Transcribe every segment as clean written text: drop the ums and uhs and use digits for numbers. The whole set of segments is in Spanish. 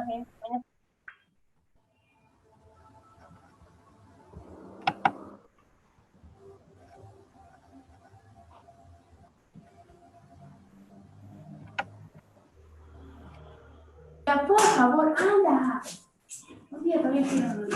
Ya, por favor, anda. Un día todavía estoy dando.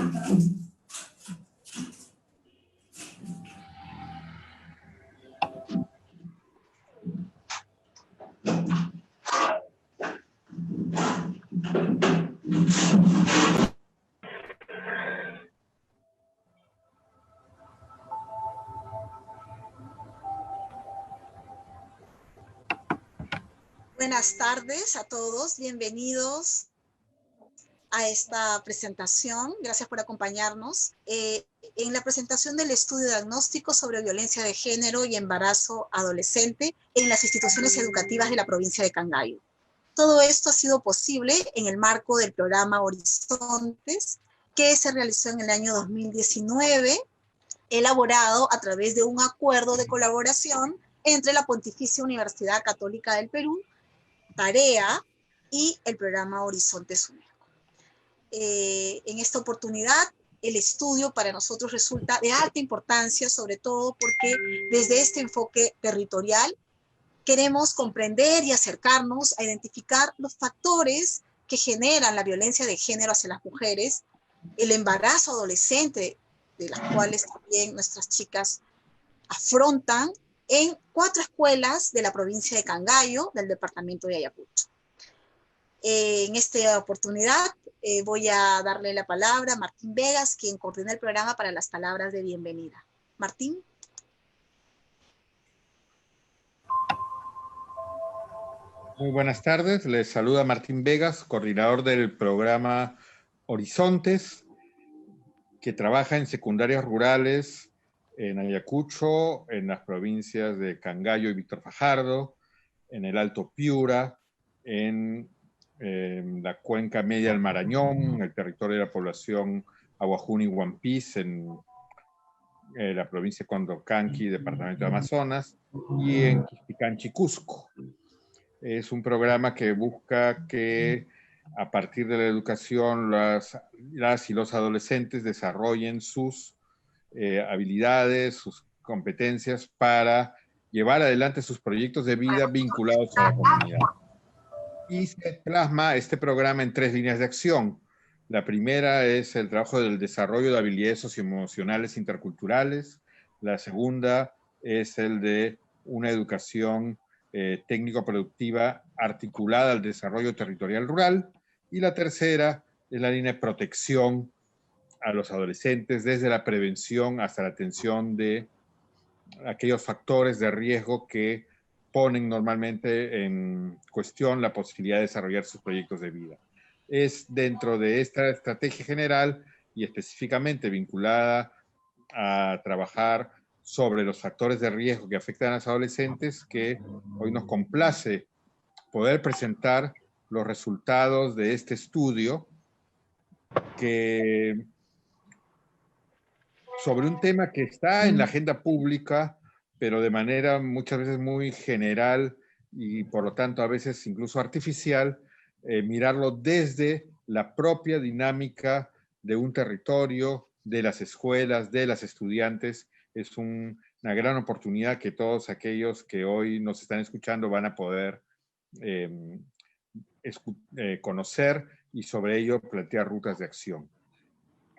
Buenas tardes a todos, bienvenidos a esta presentación. Gracias por acompañarnos. En la presentación del estudio diagnóstico sobre violencia de género y embarazo adolescente en las instituciones educativas de la provincia de Cangallo. Todo esto ha sido posible en el marco del programa Horizontes, que se realizó en el año 2019, elaborado a través de un acuerdo de colaboración entre la Pontificia Universidad Católica del Perú, Tarea y el programa Horizontes UNESCO. En esta oportunidad, el estudio para nosotros resulta de alta importancia, sobre todo porque desde este enfoque territorial queremos comprender y acercarnos a identificar los factores que generan la violencia de género hacia las mujeres, el embarazo adolescente, de las cuales también nuestras chicas afrontan, en 4 escuelas de la provincia de Cangallo, del departamento de Ayacucho. En esta oportunidad voy a darle la palabra a Martín Vegas, quien coordina el programa, para las palabras de bienvenida. Martín. Muy buenas tardes, les saluda Martín Vegas, coordinador del programa Horizontes, que trabaja en secundarias rurales en Ayacucho, en las provincias de Cangallo y Víctor Fajardo, en el Alto Piura, en la cuenca media del Marañón, el territorio de la población Aguajún y Huampís, en la provincia de Condorcanqui, departamento de Amazonas, y en Quispicanchi, Cusco. Es un programa que busca que a partir de la educación las y los adolescentes desarrollen sus habilidades, sus competencias para llevar adelante sus proyectos de vida vinculados a la comunidad. Y se plasma este programa en 3 líneas de acción. La primera es el trabajo del desarrollo de habilidades socioemocionales interculturales. La segunda es el de una educación técnico-productiva articulada al desarrollo territorial rural. Y la tercera es la línea de protección a los adolescentes, desde la prevención hasta la atención de aquellos factores de riesgo que ponen normalmente en cuestión la posibilidad de desarrollar sus proyectos de vida. Es dentro de esta estrategia general y específicamente vinculada a trabajar sobre los factores de riesgo que afectan a los adolescentes que hoy nos complace poder presentar los resultados de este estudio que sobre un tema que está en la agenda pública, pero de manera muchas veces muy general y por lo tanto a veces incluso artificial, mirarlo desde la propia dinámica de un territorio, de las escuelas, de las estudiantes. Es una gran oportunidad que todos aquellos que hoy nos están escuchando van a poder conocer y sobre ello plantear rutas de acción.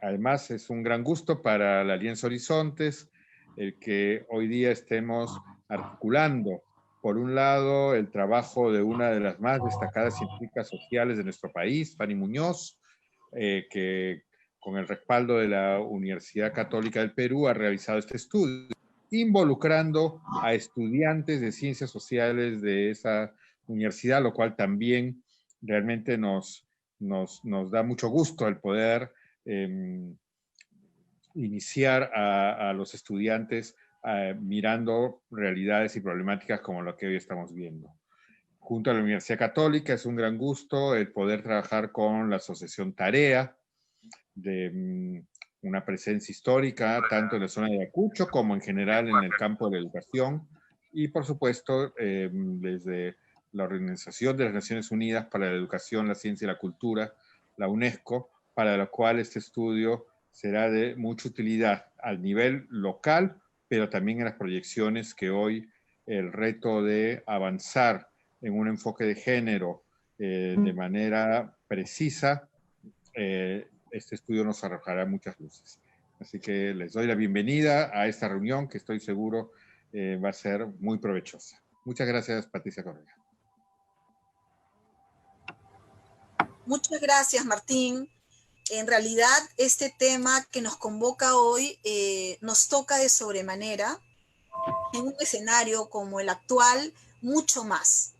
Además, es un gran gusto para la Alianza Horizontes el que hoy día estemos articulando, por un lado, el trabajo de una de las más destacadas científicas sociales de nuestro país, Fanny Muñoz, que con el respaldo de la Universidad Católica del Perú ha realizado este estudio, involucrando a estudiantes de ciencias sociales de esa universidad, lo cual también realmente nos da mucho gusto el poder iniciar a los estudiantes mirando realidades y problemáticas como lo que hoy estamos viendo. Junto a la Universidad Católica es un gran gusto el poder trabajar con la Asociación Tarea, de una presencia histórica tanto en la zona de Ayacucho como en general en el campo de la educación, y por supuesto desde la Organización de las Naciones Unidas para la Educación, la Ciencia y la Cultura, la UNESCO, para lo cual este estudio será de mucha utilidad al nivel local, pero también en las proyecciones que hoy el reto de avanzar en un enfoque de género de manera precisa, este estudio nos arrojará muchas luces. Así que les doy la bienvenida a esta reunión que estoy seguro va a ser muy provechosa. Muchas gracias, Patricia Correa. Muchas gracias, Martín. En realidad, este tema que nos convoca hoy nos toca de sobremanera en un escenario como el actual, mucho más.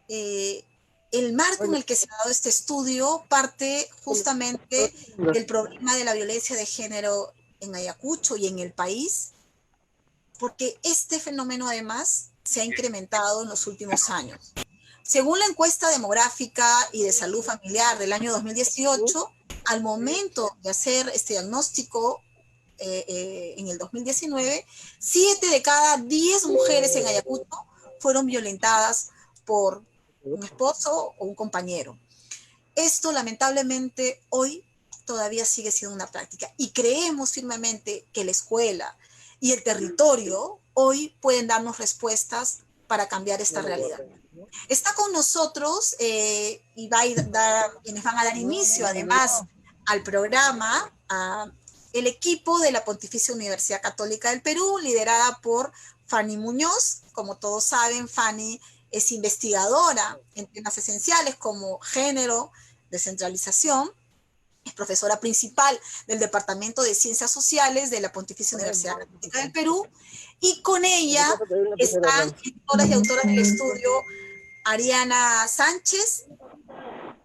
El marco en el que se ha dado este estudio parte justamente del problema de la violencia de género en Ayacucho y en el país, porque este fenómeno además se ha incrementado en los últimos años. Según la encuesta demográfica y de salud familiar del año 2018, al momento de hacer este diagnóstico en el 2019, 7 de cada 10 mujeres en Ayacucho fueron violentadas por un esposo o un compañero. Esto lamentablemente hoy todavía sigue siendo una práctica y creemos firmemente que la escuela y el territorio hoy pueden darnos respuestas para cambiar esta realidad. Está con nosotros y quienes van a dar inicio además al programa, el equipo de la Pontificia Universidad Católica del Perú, liderada por Fanny Muñoz. Como todos saben, Fanny es investigadora en temas esenciales como género, descentralización, es profesora principal del Departamento de Ciencias Sociales de la Pontificia Universidad Católica del Perú, y con ella están editoras y autoras del estudio Ariana Sánchez,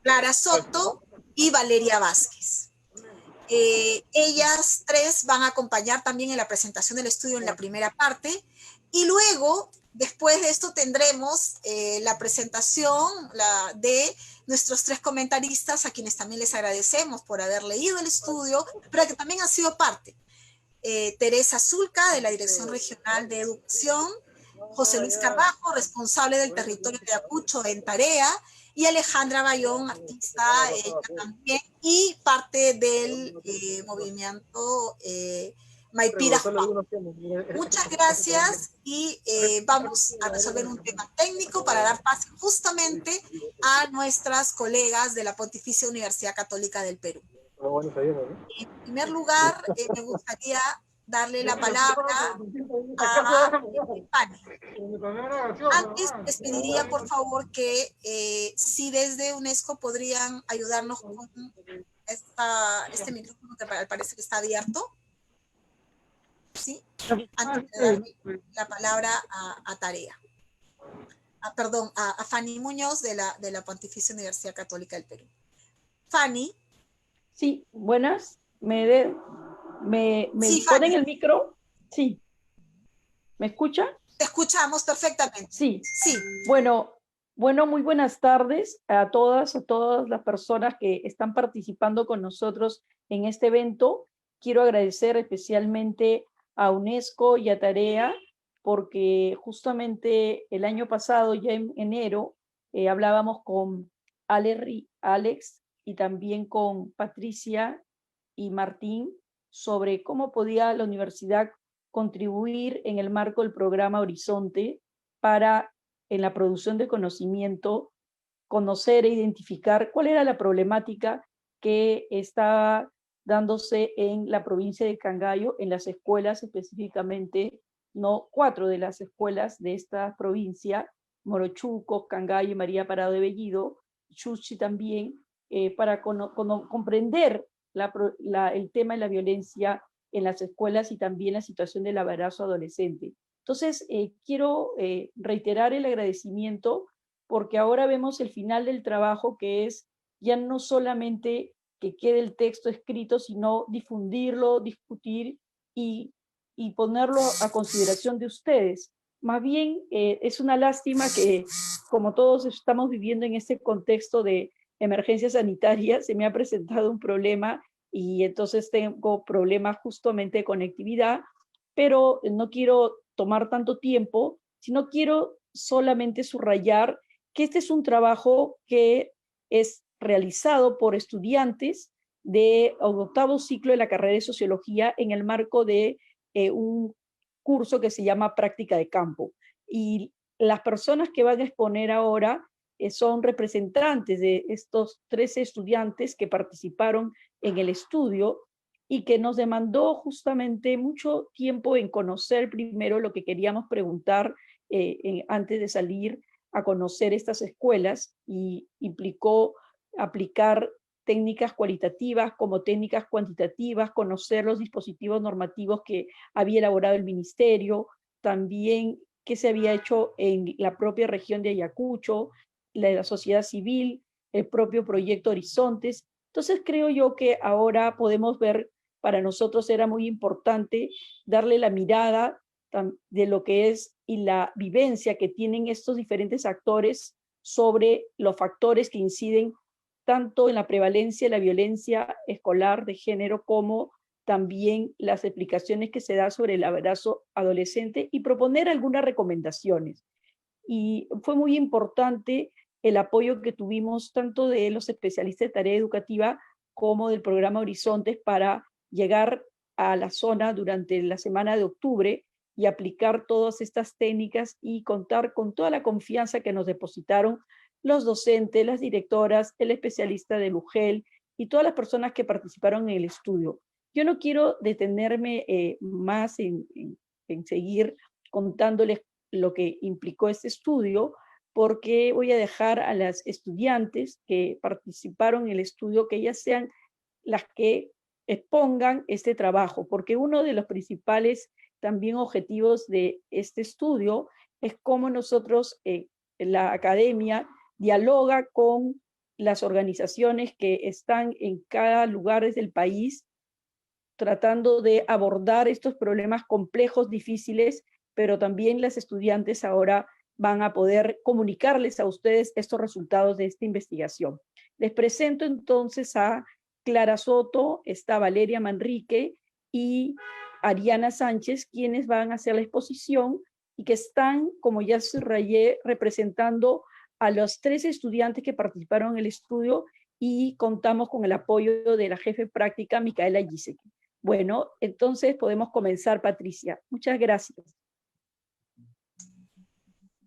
Clara Soto y Valeria Vázquez. Ellas tres van a acompañar también en la presentación del estudio en la primera parte, y luego, después de esto, tendremos la presentación de nuestros tres comentaristas, a quienes también les agradecemos por haber leído el estudio, pero que también han sido parte. Teresa Zulca, de la Dirección Regional de Educación, José Luis Carbajo, responsable del territorio de Ayacucho en Tarea, y Alejandra Bayón, artista ella también, y parte del movimiento Maipira Juan. Muchas gracias y vamos a resolver un tema técnico para dar paso justamente a nuestras colegas de la Pontificia Universidad Católica del Perú. En primer lugar, me gustaría darle la palabra a Fanny. Antes les pediría por favor que si desde UNESCO podrían ayudarnos con este micrófono que al parecer está abierto. ¿Sí? Antes de darle la palabra a Tarea. Perdón, a Fanny Muñoz de la Pontificia Universidad Católica del Perú. Fanny. Sí, buenas. ¿Me sí, ponen el micro? Sí. ¿Me escucha? Te escuchamos perfectamente. Sí. Sí. Bueno, muy buenas tardes a todas las personas que están participando con nosotros en este evento. Quiero agradecer especialmente a UNESCO y a Tarea, porque justamente el año pasado, ya en enero, hablábamos con Alex y también con Patricia y Martín sobre cómo podía la universidad contribuir en el marco del programa Horizonte para, en la producción de conocimiento, conocer e identificar cuál era la problemática que estaba dándose en la provincia de Cangallo, en las escuelas específicamente, 4 de las escuelas de esta provincia, Morochuco, Cangallo y María Parado de Bellido, Chuchi también, para comprender el tema de la violencia en las escuelas y también la situación del embarazo adolescente. Entonces, quiero reiterar el agradecimiento porque ahora vemos el final del trabajo, que es ya no solamente que quede el texto escrito, sino difundirlo, discutir y ponerlo a consideración de ustedes. Más bien, es una lástima que, como todos estamos viviendo en este contexto de emergencia sanitaria, se me ha presentado un problema y entonces tengo problemas justamente de conectividad, pero no quiero tomar tanto tiempo, sino quiero solamente subrayar que este es un trabajo que es realizado por estudiantes de octavo ciclo de la carrera de Sociología en el marco de un curso que se llama Práctica de Campo. Y las personas que van a exponer ahora son representantes de estos 13 estudiantes que participaron en el estudio y que nos demandó justamente mucho tiempo en conocer primero lo que queríamos preguntar antes de salir a conocer estas escuelas, y implicó aplicar técnicas cualitativas como técnicas cuantitativas, conocer los dispositivos normativos que había elaborado el ministerio, también qué se había hecho en la propia región de Ayacucho, la sociedad civil, el propio proyecto Horizontes. Entonces creo yo que ahora podemos ver, para nosotros era muy importante darle la mirada de lo que es y la vivencia que tienen estos diferentes actores sobre los factores que inciden tanto en la prevalencia de la violencia escolar de género como también las explicaciones que se da sobre el embarazo adolescente, y proponer algunas recomendaciones. Y fue muy importante el apoyo que tuvimos tanto de los especialistas de tarea educativa como del programa Horizontes para llegar a la zona durante la semana de octubre y aplicar todas estas técnicas y contar con toda la confianza que nos depositaron los docentes, las directoras, el especialista de UGEL y todas las personas que participaron en el estudio. Yo no quiero detenerme más en seguir contándoles lo que implicó este estudio, porque voy a dejar a las estudiantes que participaron en el estudio que ellas sean las que expongan este trabajo, porque uno de los principales también objetivos de este estudio es cómo nosotros, la academia, dialoga con las organizaciones que están en cada lugar del país, tratando de abordar estos problemas complejos, difíciles, pero también las estudiantes ahora van a poder comunicarles a ustedes estos resultados de esta investigación. Les presento entonces a Clara Soto, está Valeria Manrique y Ariana Sánchez, quienes van a hacer la exposición y que están, como ya subrayé, representando a los 3 estudiantes que participaron en el estudio, y contamos con el apoyo de la jefe práctica, Micaela Giseki. Bueno, entonces podemos comenzar, Patricia. Muchas gracias.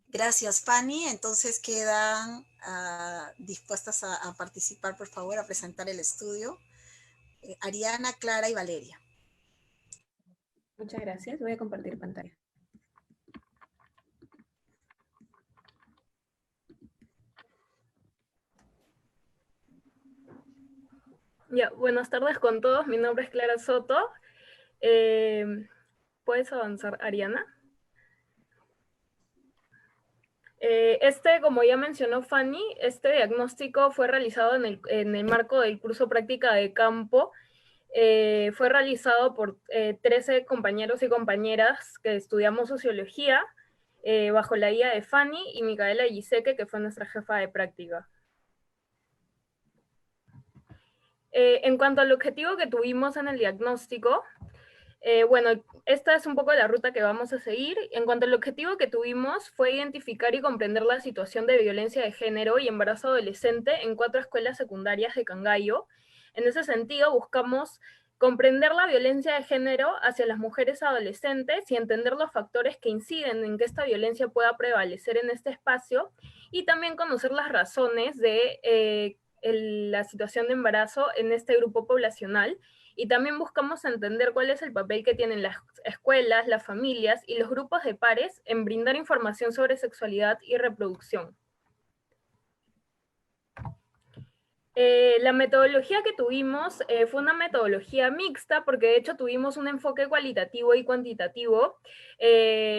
Gracias, Fanny. Entonces quedan dispuestas a participar, por favor, a presentar el estudio. Ariana, Clara y Valeria. Muchas gracias. Voy a compartir pantalla. Ya, buenas tardes con todos. Mi nombre es Clara Soto. ¿Puedes avanzar, Ariana? Como ya mencionó Fanny, este diagnóstico fue realizado en el marco del curso Práctica de Campo. Fue realizado por 13 compañeros y compañeras que estudiamos Sociología, bajo la guía de Fanny y Micaela Giseki, que fue nuestra jefa de práctica. En cuanto al objetivo que tuvimos en el diagnóstico, bueno, esta es un poco la ruta que vamos a seguir. En cuanto al objetivo que tuvimos fue identificar y comprender la situación de violencia de género y embarazo adolescente en 4 escuelas secundarias de Cangallo. En ese sentido, buscamos comprender la violencia de género hacia las mujeres adolescentes y entender los factores que inciden en que esta violencia pueda prevalecer en este espacio, y también conocer las razones de la situación de embarazo en este grupo poblacional. Y también buscamos entender cuál es el papel que tienen las escuelas, las familias y los grupos de pares en brindar información sobre sexualidad y reproducción. La metodología que tuvimos fue una metodología mixta, porque de hecho tuvimos un enfoque cualitativo y cuantitativo.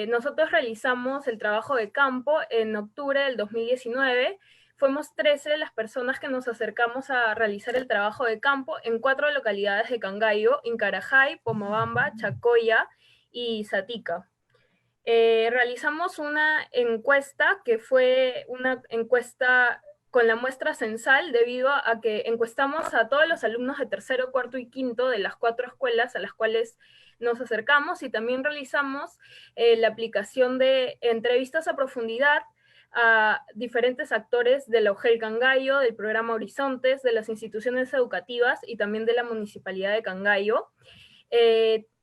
Nosotros realizamos el trabajo de campo en octubre del 2019. Fuimos 13 las personas que nos acercamos a realizar el trabajo de campo en 4 localidades de Cangallo: Incarajay, Pomabamba, Chacoya y Satica. Realizamos una encuesta que fue una encuesta con la muestra censal, debido a que encuestamos a todos los alumnos de tercero, cuarto y quinto de las 4 escuelas a las cuales nos acercamos, y también realizamos la aplicación de entrevistas a profundidad a diferentes actores de la OGEL Cangallo, del programa Horizontes, de las instituciones educativas y también de la Municipalidad de Cangallo.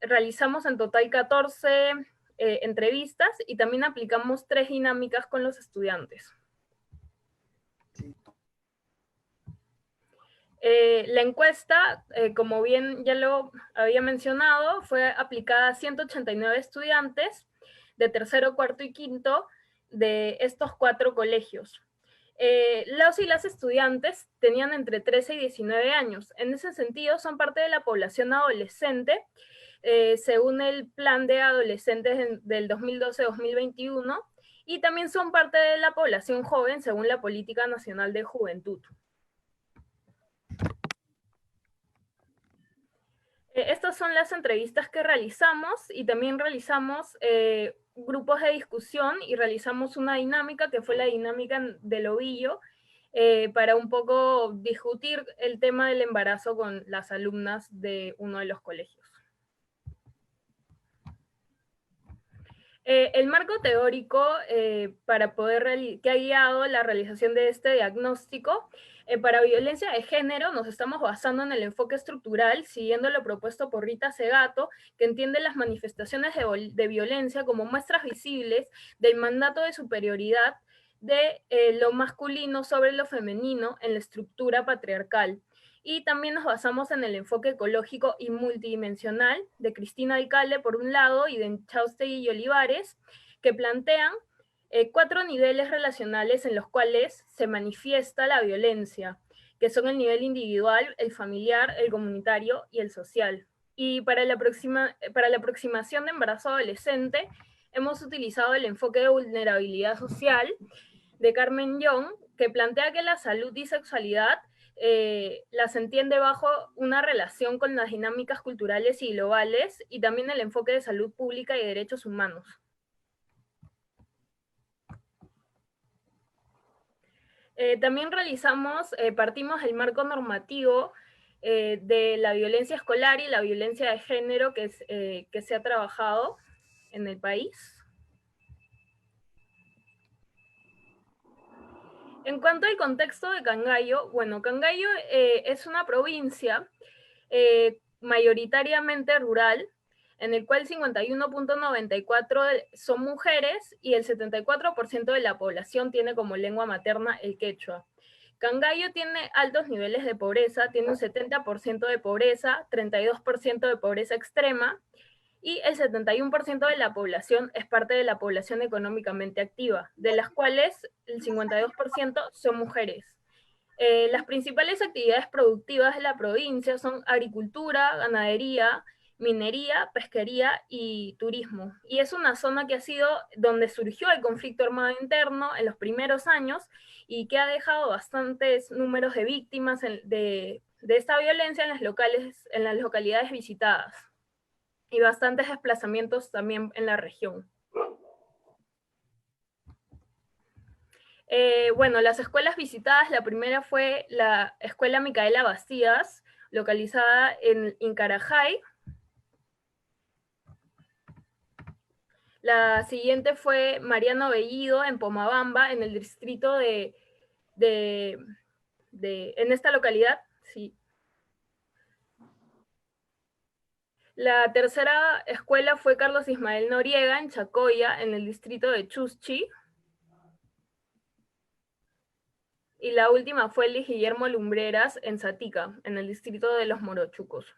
Realizamos en total 14 entrevistas y también aplicamos 3 dinámicas con los estudiantes. La encuesta, como bien ya lo había mencionado, fue aplicada a 189 estudiantes de tercero, cuarto y quinto de estos 4 colegios. Los y las estudiantes tenían entre 13 y 19 años. En ese sentido, son parte de la población adolescente, según el Plan de Adolescentes del 2012-2021, y también son parte de la población joven, según la Política Nacional de Juventud. Estas son las entrevistas que realizamos y también realizamos grupos de discusión y realizamos una dinámica que fue la dinámica del ovillo para un poco discutir el tema del embarazo con las alumnas de uno de los colegios. El marco teórico que ha guiado la realización de este diagnóstico para violencia de género nos estamos basando en el enfoque estructural, siguiendo lo propuesto por Rita Segato, que entiende las manifestaciones de violencia como muestras visibles del mandato de superioridad de lo masculino sobre lo femenino en la estructura patriarcal. Y también nos basamos en el enfoque ecológico y multidimensional de Cristina Alcalde, por un lado, y de Enchaustegui y Olivares, que plantean 4 niveles relacionales en los cuales se manifiesta la violencia, que son el nivel individual, el familiar, el comunitario y el social. Y para la aproximación de embarazo adolescente, hemos utilizado el enfoque de vulnerabilidad social de Carmen Young, que plantea que la salud y sexualidad las entiende bajo una relación con las dinámicas culturales y globales, y también el enfoque de salud pública y derechos humanos. También partimos del marco normativo de la violencia escolar y la violencia de género que se ha trabajado en el país. En cuanto al contexto de Cangallo, bueno, Cangallo es una provincia mayoritariamente rural, en el cual 51.94 son mujeres y el 74% de la población tiene como lengua materna el quechua. Cangallo tiene altos niveles de pobreza, tiene un 70% de pobreza, 32% de pobreza extrema, y el 71% de la población es parte de la población económicamente activa, de las cuales el 52% son mujeres. Las principales actividades productivas de la provincia son agricultura, ganadería, minería, pesquería y turismo. Y es una zona que ha sido donde surgió el conflicto armado interno en los primeros años y que ha dejado bastantes números de víctimas de esta violencia en las localidades visitadas, y bastantes desplazamientos también en la región. Bueno, las escuelas visitadas, la primera fue la Escuela Micaela Bastidas, localizada en Incarajay. La siguiente fue Mariano Bellido, en Pomabamba, en el distrito en esta localidad, sí. La tercera escuela fue Carlos Ismael Noriega, en Chacoya, en el distrito de Chuschi. Y la última fue Luis Guillermo Lumbreras, en Zatica, en el distrito de Los Morochucos.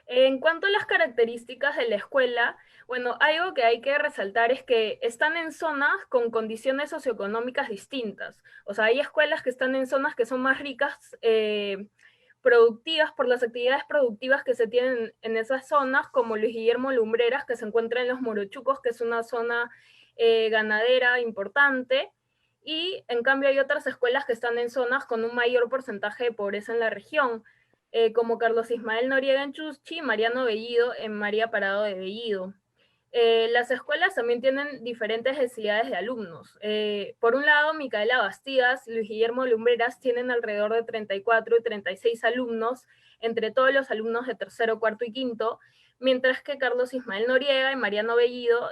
En cuanto a las características de la escuela, bueno, algo que hay que resaltar es que están en zonas con condiciones socioeconómicas distintas. O sea, hay escuelas que están en zonas que son más ricas, productivas, por las actividades productivas que se tienen en esas zonas, como Luis Guillermo Lumbreras, que se encuentra en Los Morochucos, que es una zona ganadera importante, y en cambio hay otras escuelas que están en zonas con un mayor porcentaje de pobreza en la región, como Carlos Ismael Noriega en Chuschi, Mariano Bellido en María Parado de Bellido. Las escuelas también tienen diferentes densidades de alumnos. Por un lado, Micaela Bastidas, Luis Guillermo Lumbreras tienen alrededor de 34 y 36 alumnos, entre todos los alumnos de tercero, cuarto y quinto, mientras que Carlos Ismael Noriega y Mariano Bellido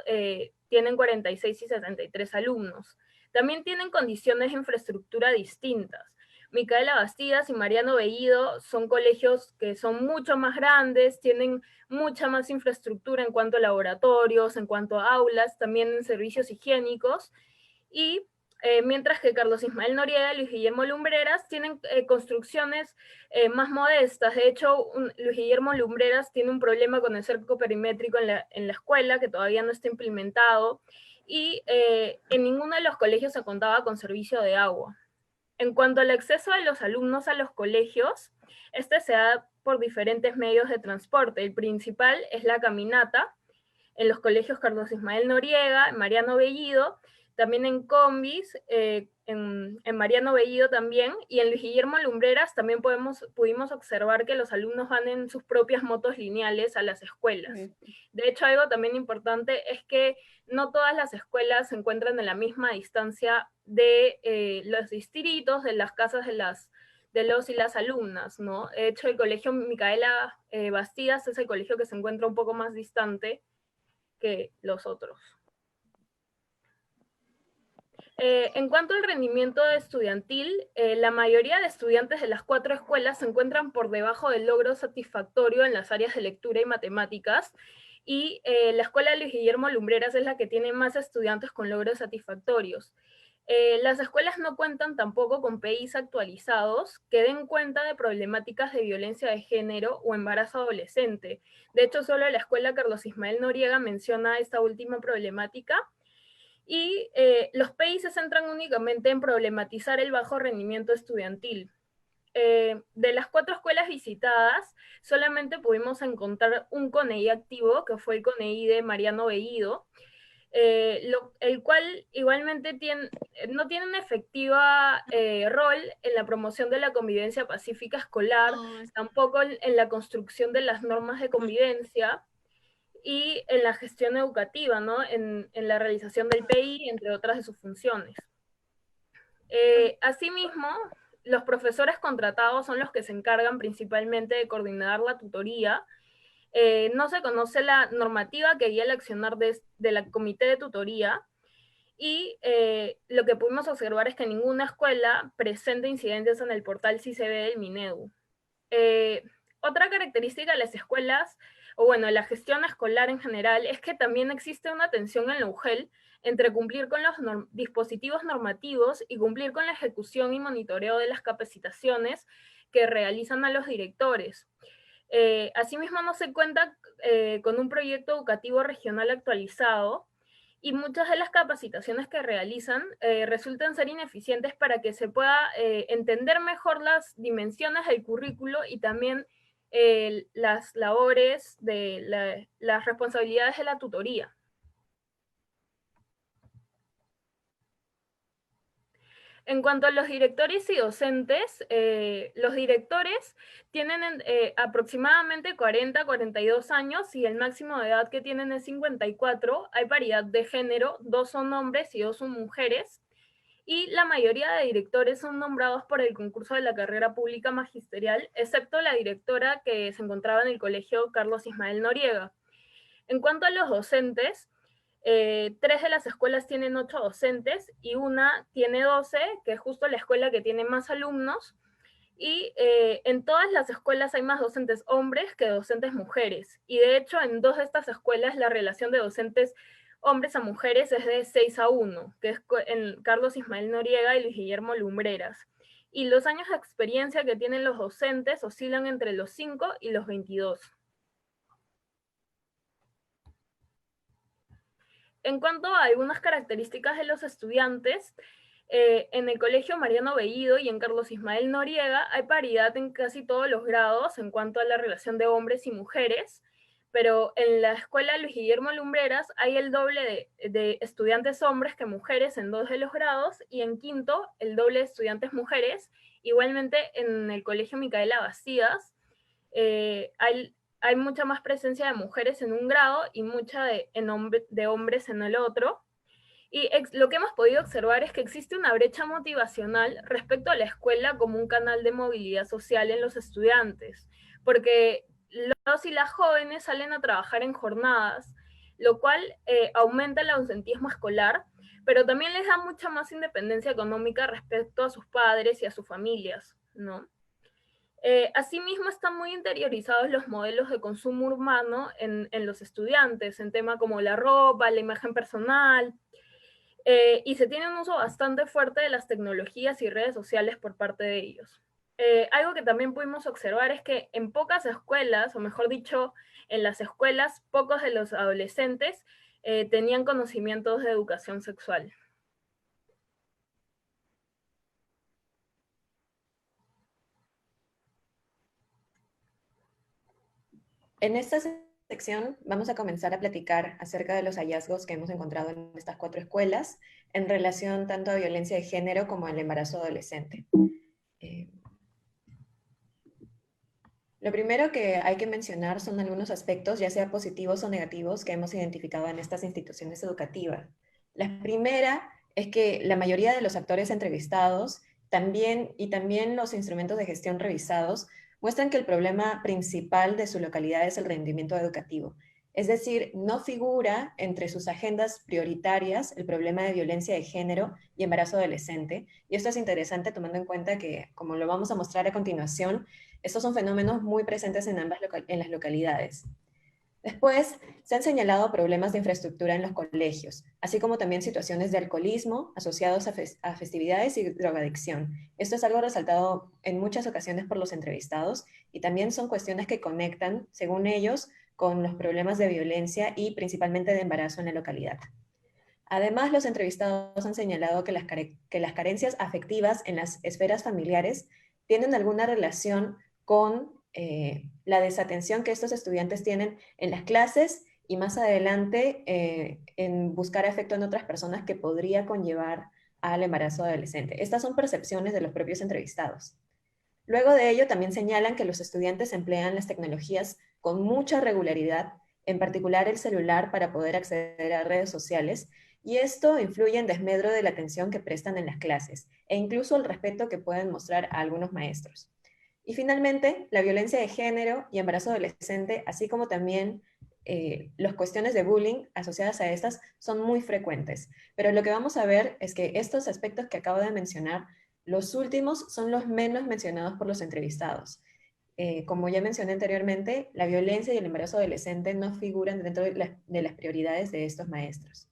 tienen 46 y 73 alumnos. También tienen condiciones de infraestructura distintas. Micaela Bastidas y Mariano Bellido son colegios que son mucho más grandes, tienen mucha más infraestructura en cuanto a laboratorios, en cuanto a aulas, también en servicios higiénicos, y mientras que Carlos Ismael Noriega y Luis Guillermo Lumbreras tienen construcciones más modestas. De hecho, Luis Guillermo Lumbreras tiene un problema con el cerco perimétrico en la escuela, que todavía no está implementado, y en ninguno de los colegios se contaba con servicio de agua. En cuanto al acceso de los alumnos a los colegios, este se da por diferentes medios de transporte. El principal es la caminata, en los colegios Carlos Ismael Noriega, Mariano Bellido, también en combis, en Mariano Bellido también, y en Luis Guillermo Lumbreras también pudimos observar que los alumnos van en sus propias motos lineales a las escuelas. De hecho, algo también importante es que no todas las escuelas se encuentran en la misma distancia de los distritos, de las casas de los y las alumnas, ¿no? De hecho, el colegio Micaela Bastidas es el colegio que se encuentra un poco más distante que los otros. En cuanto al rendimiento estudiantil, la mayoría de estudiantes de las 4 escuelas se encuentran por debajo del logro satisfactorio en las áreas de lectura y matemáticas, y la escuela Luis Guillermo Lumbreras es la que tiene más estudiantes con logros satisfactorios. Las escuelas no cuentan tampoco con PIs actualizados que den cuenta de problemáticas de violencia de género o embarazo adolescente. De hecho, solo la escuela Carlos Ismael Noriega menciona esta última problemática, y los PIs se centran únicamente en problematizar el bajo rendimiento estudiantil. De las 4 escuelas visitadas, solamente pudimos encontrar un CONEI activo, que fue el CONEI de Mariano Bellido, el cual igualmente no tiene una efectiva rol en la promoción de la convivencia pacífica escolar, tampoco en la construcción de las normas de convivencia y en la gestión educativa, ¿no? En la realización del PI, entre otras de sus funciones. Asimismo, los profesores contratados son los que se encargan principalmente de coordinar la tutoría. No se conoce la normativa que guía el accionar de la comité de tutoría, y lo que pudimos observar es que ninguna escuela presenta incidentes en el portal CICB del Minedu. Otra característica de las escuelas, o bueno, la gestión escolar en general, es que también existe una tensión en la UGEL entre cumplir con los dispositivos normativos y cumplir con la ejecución y monitoreo de las capacitaciones que realizan a los directores. Asimismo, no se cuenta con un proyecto educativo regional actualizado, y muchas de las capacitaciones que realizan resultan ser ineficientes para que se pueda entender mejor las dimensiones del currículo y también las labores de las responsabilidades de la tutoría. En cuanto a los directores y docentes, los directores tienen aproximadamente 40, 42 años y el máximo de edad que tienen es 54. Hay paridad de género, 2 son hombres y 2 son mujeres. Y la mayoría de directores son nombrados por el concurso de la carrera pública magisterial, excepto la directora que se encontraba en el colegio Carlos Ismael Noriega. En cuanto a los docentes, 3 de las escuelas tienen 8 docentes y una tiene 12, que es justo la escuela que tiene más alumnos, y en todas las escuelas hay más docentes hombres que docentes mujeres, y de hecho en 2 de estas escuelas la relación de docentes hombres a mujeres es de 6-1, que es en Carlos Ismael Noriega y Luis Guillermo Lumbreras, y los años de experiencia que tienen los docentes oscilan entre los 5 y los 22. En cuanto a algunas características de los estudiantes, en el colegio Mariano Bellido y en Carlos Ismael Noriega hay paridad en casi todos los grados en cuanto a la relación de hombres y mujeres, pero en la escuela Luis Guillermo Lumbreras hay el doble de estudiantes hombres que mujeres en 2 de los grados, y en quinto el doble de estudiantes mujeres. Igualmente en el colegio Micaela Bastidas hay mucha más presencia de mujeres en un grado y mucha de hombres en el otro. Y lo que hemos podido observar es que existe una brecha motivacional respecto a la escuela como un canal de movilidad social en los estudiantes, porque los y las jóvenes salen a trabajar en jornadas, lo cual aumenta el ausentismo escolar, pero también les da mucha más independencia económica respecto a sus padres y a sus familias, ¿no? Asimismo, están muy interiorizados los modelos de consumo urbano en los estudiantes, en temas como la ropa, la imagen personal, y se tiene un uso bastante fuerte de las tecnologías y redes sociales por parte de ellos. Algo que también pudimos observar es que en pocas escuelas, o mejor dicho, en las escuelas, pocos de los adolescentes tenían conocimientos de educación sexual. En esta sección vamos a comenzar a platicar acerca de los hallazgos que hemos encontrado en estas 4 escuelas en relación tanto a violencia de género como al embarazo adolescente. Lo primero que hay que mencionar son algunos aspectos, ya sea positivos o negativos, que hemos identificado en estas instituciones educativas. La primera es que la mayoría de los actores entrevistados y también los instrumentos de gestión revisados muestran que el problema principal de su localidad es el rendimiento educativo. Es decir, no figura entre sus agendas prioritarias el problema de violencia de género y embarazo adolescente. Y esto es interesante tomando en cuenta que, como lo vamos a mostrar a continuación, estos son fenómenos muy presentes en las localidades. Después, se han señalado problemas de infraestructura en los colegios, así como también situaciones de alcoholismo asociados a festividades y drogadicción. Esto es algo resaltado en muchas ocasiones por los entrevistados y también son cuestiones que conectan, según ellos, con los problemas de violencia y principalmente de embarazo en la localidad. Además, los entrevistados han señalado que las carencias afectivas en las esferas familiares tienen alguna relación con la desatención que estos estudiantes tienen en las clases y más adelante en buscar afecto en otras personas que podría conllevar al embarazo adolescente. Estas son percepciones de los propios entrevistados. Luego de ello, también señalan que los estudiantes emplean las tecnologías con mucha regularidad, en particular el celular, para poder acceder a redes sociales, y esto influye en desmedro de la atención que prestan en las clases, e incluso el respeto que pueden mostrar a algunos maestros. Y finalmente, la violencia de género y embarazo adolescente, así como también las cuestiones de bullying asociadas a estas, son muy frecuentes. Pero lo que vamos a ver es que estos aspectos que acabo de mencionar, los últimos son los menos mencionados por los entrevistados. Como ya mencioné anteriormente, la violencia y el embarazo adolescente no figuran dentro de las prioridades de estos maestros.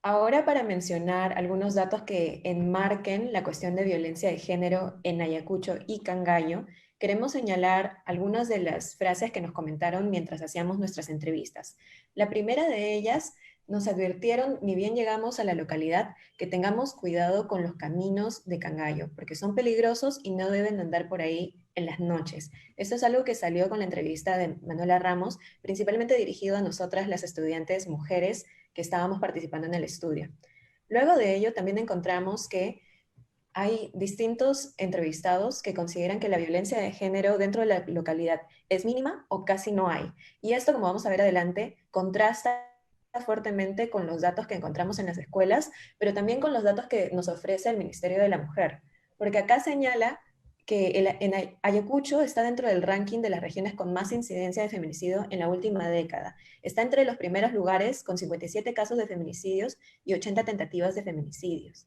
Ahora, para mencionar algunos datos que enmarquen la cuestión de violencia de género en Ayacucho y Cangallo, queremos señalar algunas de las frases que nos comentaron mientras hacíamos nuestras entrevistas. La primera de ellas, nos advirtieron, ni bien llegamos a la localidad, que tengamos cuidado con los caminos de Cangallo, porque son peligrosos y no deben andar por ahí en las noches. Esto es algo que salió con la entrevista de Manuela Ramos, principalmente dirigido a nosotras, las estudiantes mujeres que estábamos participando en el estudio. Luego de ello, también encontramos que hay distintos entrevistados que consideran que la violencia de género dentro de la localidad es mínima o casi no hay. Y esto, como vamos a ver adelante, contrasta fuertemente con los datos que encontramos en las escuelas, pero también con los datos que nos ofrece el Ministerio de la Mujer. Porque acá señala que en Ayacucho está dentro del ranking de las regiones con más incidencia de feminicidio en la última década. Está entre los primeros lugares con 57 casos de feminicidios y 80 tentativas de feminicidios.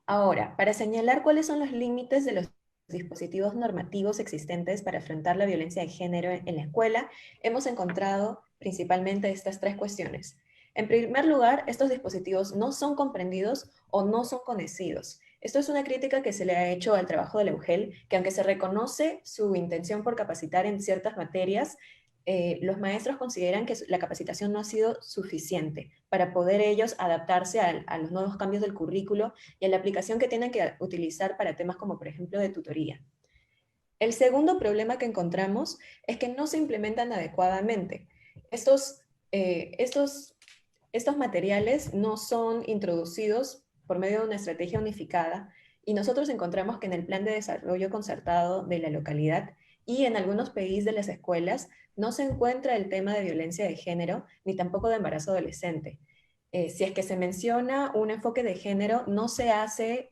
Ahora, para señalar cuáles son los límites de los dispositivos normativos existentes para afrontar la violencia de género en la escuela, hemos encontrado principalmente estas 3 cuestiones. En primer lugar, estos dispositivos no son comprendidos o no son conocidos. Esto es una crítica que se le ha hecho al trabajo de la UGEL, que aunque se reconoce su intención por capacitar en ciertas materias, los maestros consideran que la capacitación no ha sido suficiente para poder ellos adaptarse a los nuevos cambios del currículo y a la aplicación que tienen que utilizar para temas como, por ejemplo, de tutoría. El segundo problema que encontramos es que no se implementan adecuadamente. Estos materiales no son introducidos por medio de una estrategia unificada y nosotros encontramos que en el plan de desarrollo concertado de la localidad y en algunos PIs de las escuelas no se encuentra el tema de violencia de género ni tampoco de embarazo adolescente. Si es que se menciona un enfoque de género, no se hace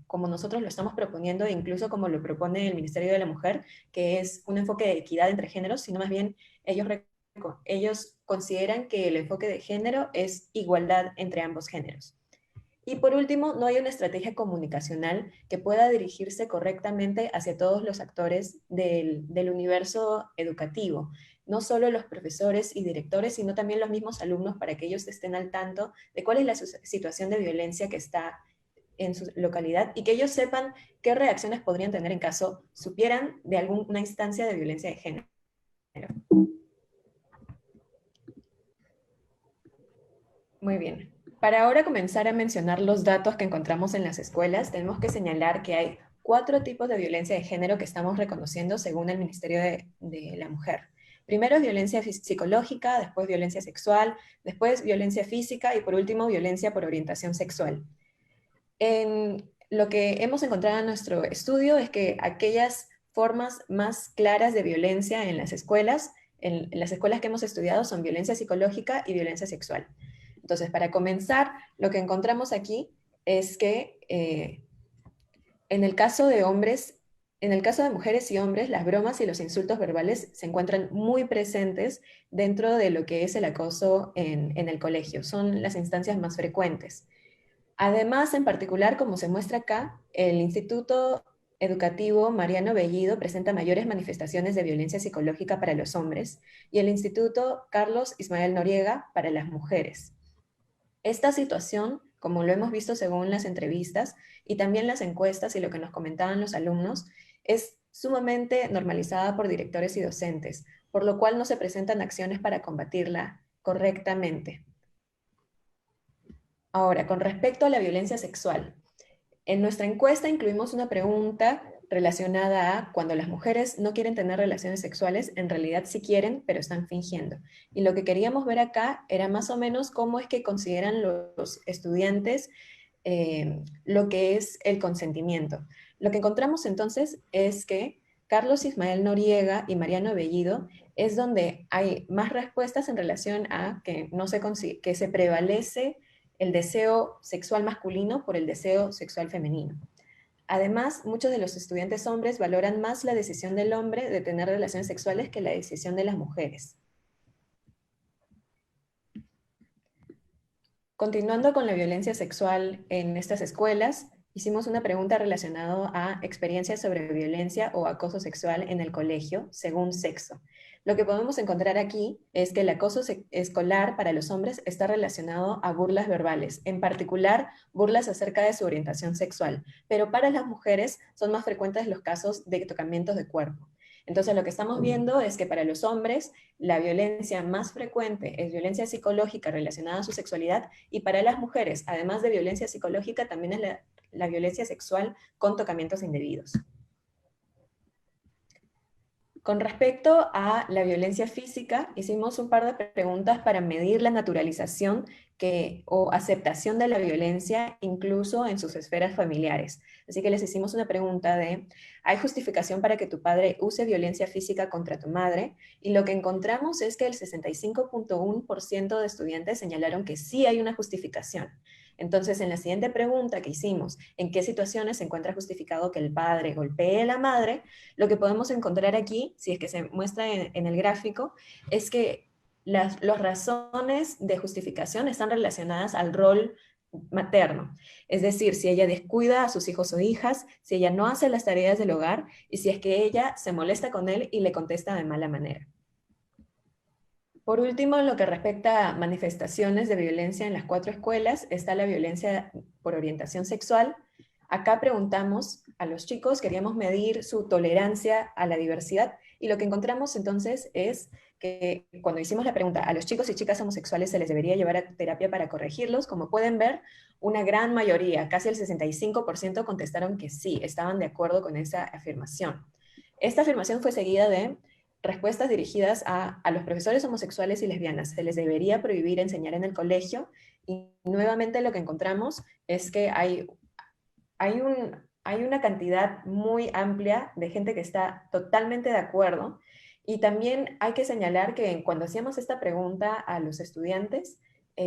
como nosotros lo estamos proponiendo e incluso como lo propone el Ministerio de la Mujer, que es un enfoque de equidad entre géneros, sino más bien ellos ellos consideran que el enfoque de género es igualdad entre ambos géneros. Y por último, no hay una estrategia comunicacional que pueda dirigirse correctamente hacia todos los actores del universo educativo, no solo los profesores y directores, sino también los mismos alumnos, para que ellos estén al tanto de cuál es la situación de violencia que está en su localidad y que ellos sepan qué reacciones podrían tener en caso supieran de alguna instancia de violencia de género. Muy bien. Para ahora comenzar a mencionar los datos que encontramos en las escuelas, tenemos que señalar que hay 4 tipos de violencia de género que estamos reconociendo según el Ministerio de la Mujer. Primero es violencia psicológica, después violencia sexual, después violencia física y por último violencia por orientación sexual. Lo que hemos encontrado en nuestro estudio es que aquellas formas más claras de violencia en las escuelas que hemos estudiado son violencia psicológica y violencia sexual. Entonces, para comenzar, lo que encontramos aquí es que en el caso de mujeres y hombres, las bromas y los insultos verbales se encuentran muy presentes dentro de lo que es el acoso en el colegio. Son las instancias más frecuentes. Además, en particular, como se muestra acá, el Instituto Educativo Mariano Bellido presenta mayores manifestaciones de violencia psicológica para los hombres y el Instituto Carlos Ismael Noriega para las mujeres. Esta situación, como lo hemos visto según las entrevistas y también las encuestas y lo que nos comentaban los alumnos, es sumamente normalizada por directores y docentes, por lo cual no se presentan acciones para combatirla correctamente. Ahora, con respecto a la violencia sexual, en nuestra encuesta incluimos una pregunta relacionada a cuando las mujeres no quieren tener relaciones sexuales, en realidad sí quieren, pero están fingiendo. Y lo que queríamos ver acá era más o menos cómo es que consideran los estudiantes lo que es el consentimiento. Lo que encontramos entonces es que Carlos Ismael Noriega y Mariano Bellido es donde hay más respuestas en relación a que se prevalece el deseo sexual masculino por el deseo sexual femenino. Además, muchos de los estudiantes hombres valoran más la decisión del hombre de tener relaciones sexuales que la decisión de las mujeres. Continuando con la violencia sexual en estas escuelas, hicimos una pregunta relacionada a experiencias sobre violencia o acoso sexual en el colegio, según sexo. Lo que podemos encontrar aquí es que el acoso escolar para los hombres está relacionado a burlas verbales, en particular burlas acerca de su orientación sexual, pero para las mujeres son más frecuentes los casos de tocamientos de cuerpo. Entonces lo que estamos viendo es que para los hombres la violencia más frecuente es violencia psicológica relacionada a su sexualidad y para las mujeres, además de violencia psicológica, también es la violencia sexual con tocamientos indebidos. Con respecto a la violencia física, hicimos un par de preguntas para medir la naturalización o aceptación de la violencia, incluso en sus esferas familiares. Así que les hicimos una pregunta de, ¿hay justificación para que tu padre use violencia física contra tu madre? Y lo que encontramos es que el 65.1% de estudiantes señalaron que sí hay una justificación. Entonces, en la siguiente pregunta que hicimos, ¿en qué situaciones se encuentra justificado que el padre golpee a la madre? Lo que podemos encontrar aquí, si es que se muestra en el gráfico, es que las razones de justificación están relacionadas al rol materno. Es decir, si ella descuida a sus hijos o hijas, si ella no hace las tareas del hogar y si es que ella se molesta con él y le contesta de mala manera. Por último, en lo que respecta a manifestaciones de violencia en las 4 escuelas, está la violencia por orientación sexual. Acá preguntamos a los chicos, queríamos medir su tolerancia a la diversidad y lo que encontramos entonces es que cuando hicimos la pregunta a los chicos y chicas homosexuales se les debería llevar a terapia para corregirlos, como pueden ver, una gran mayoría, casi el 65% contestaron que sí, estaban de acuerdo con esa afirmación. Esta afirmación fue seguida de respuestas dirigidas a los profesores homosexuales y lesbianas. Se les debería prohibir enseñar en el colegio y nuevamente lo que encontramos es que hay una cantidad muy amplia de gente que está totalmente de acuerdo y también hay que señalar que cuando hacíamos esta pregunta a los estudiantes,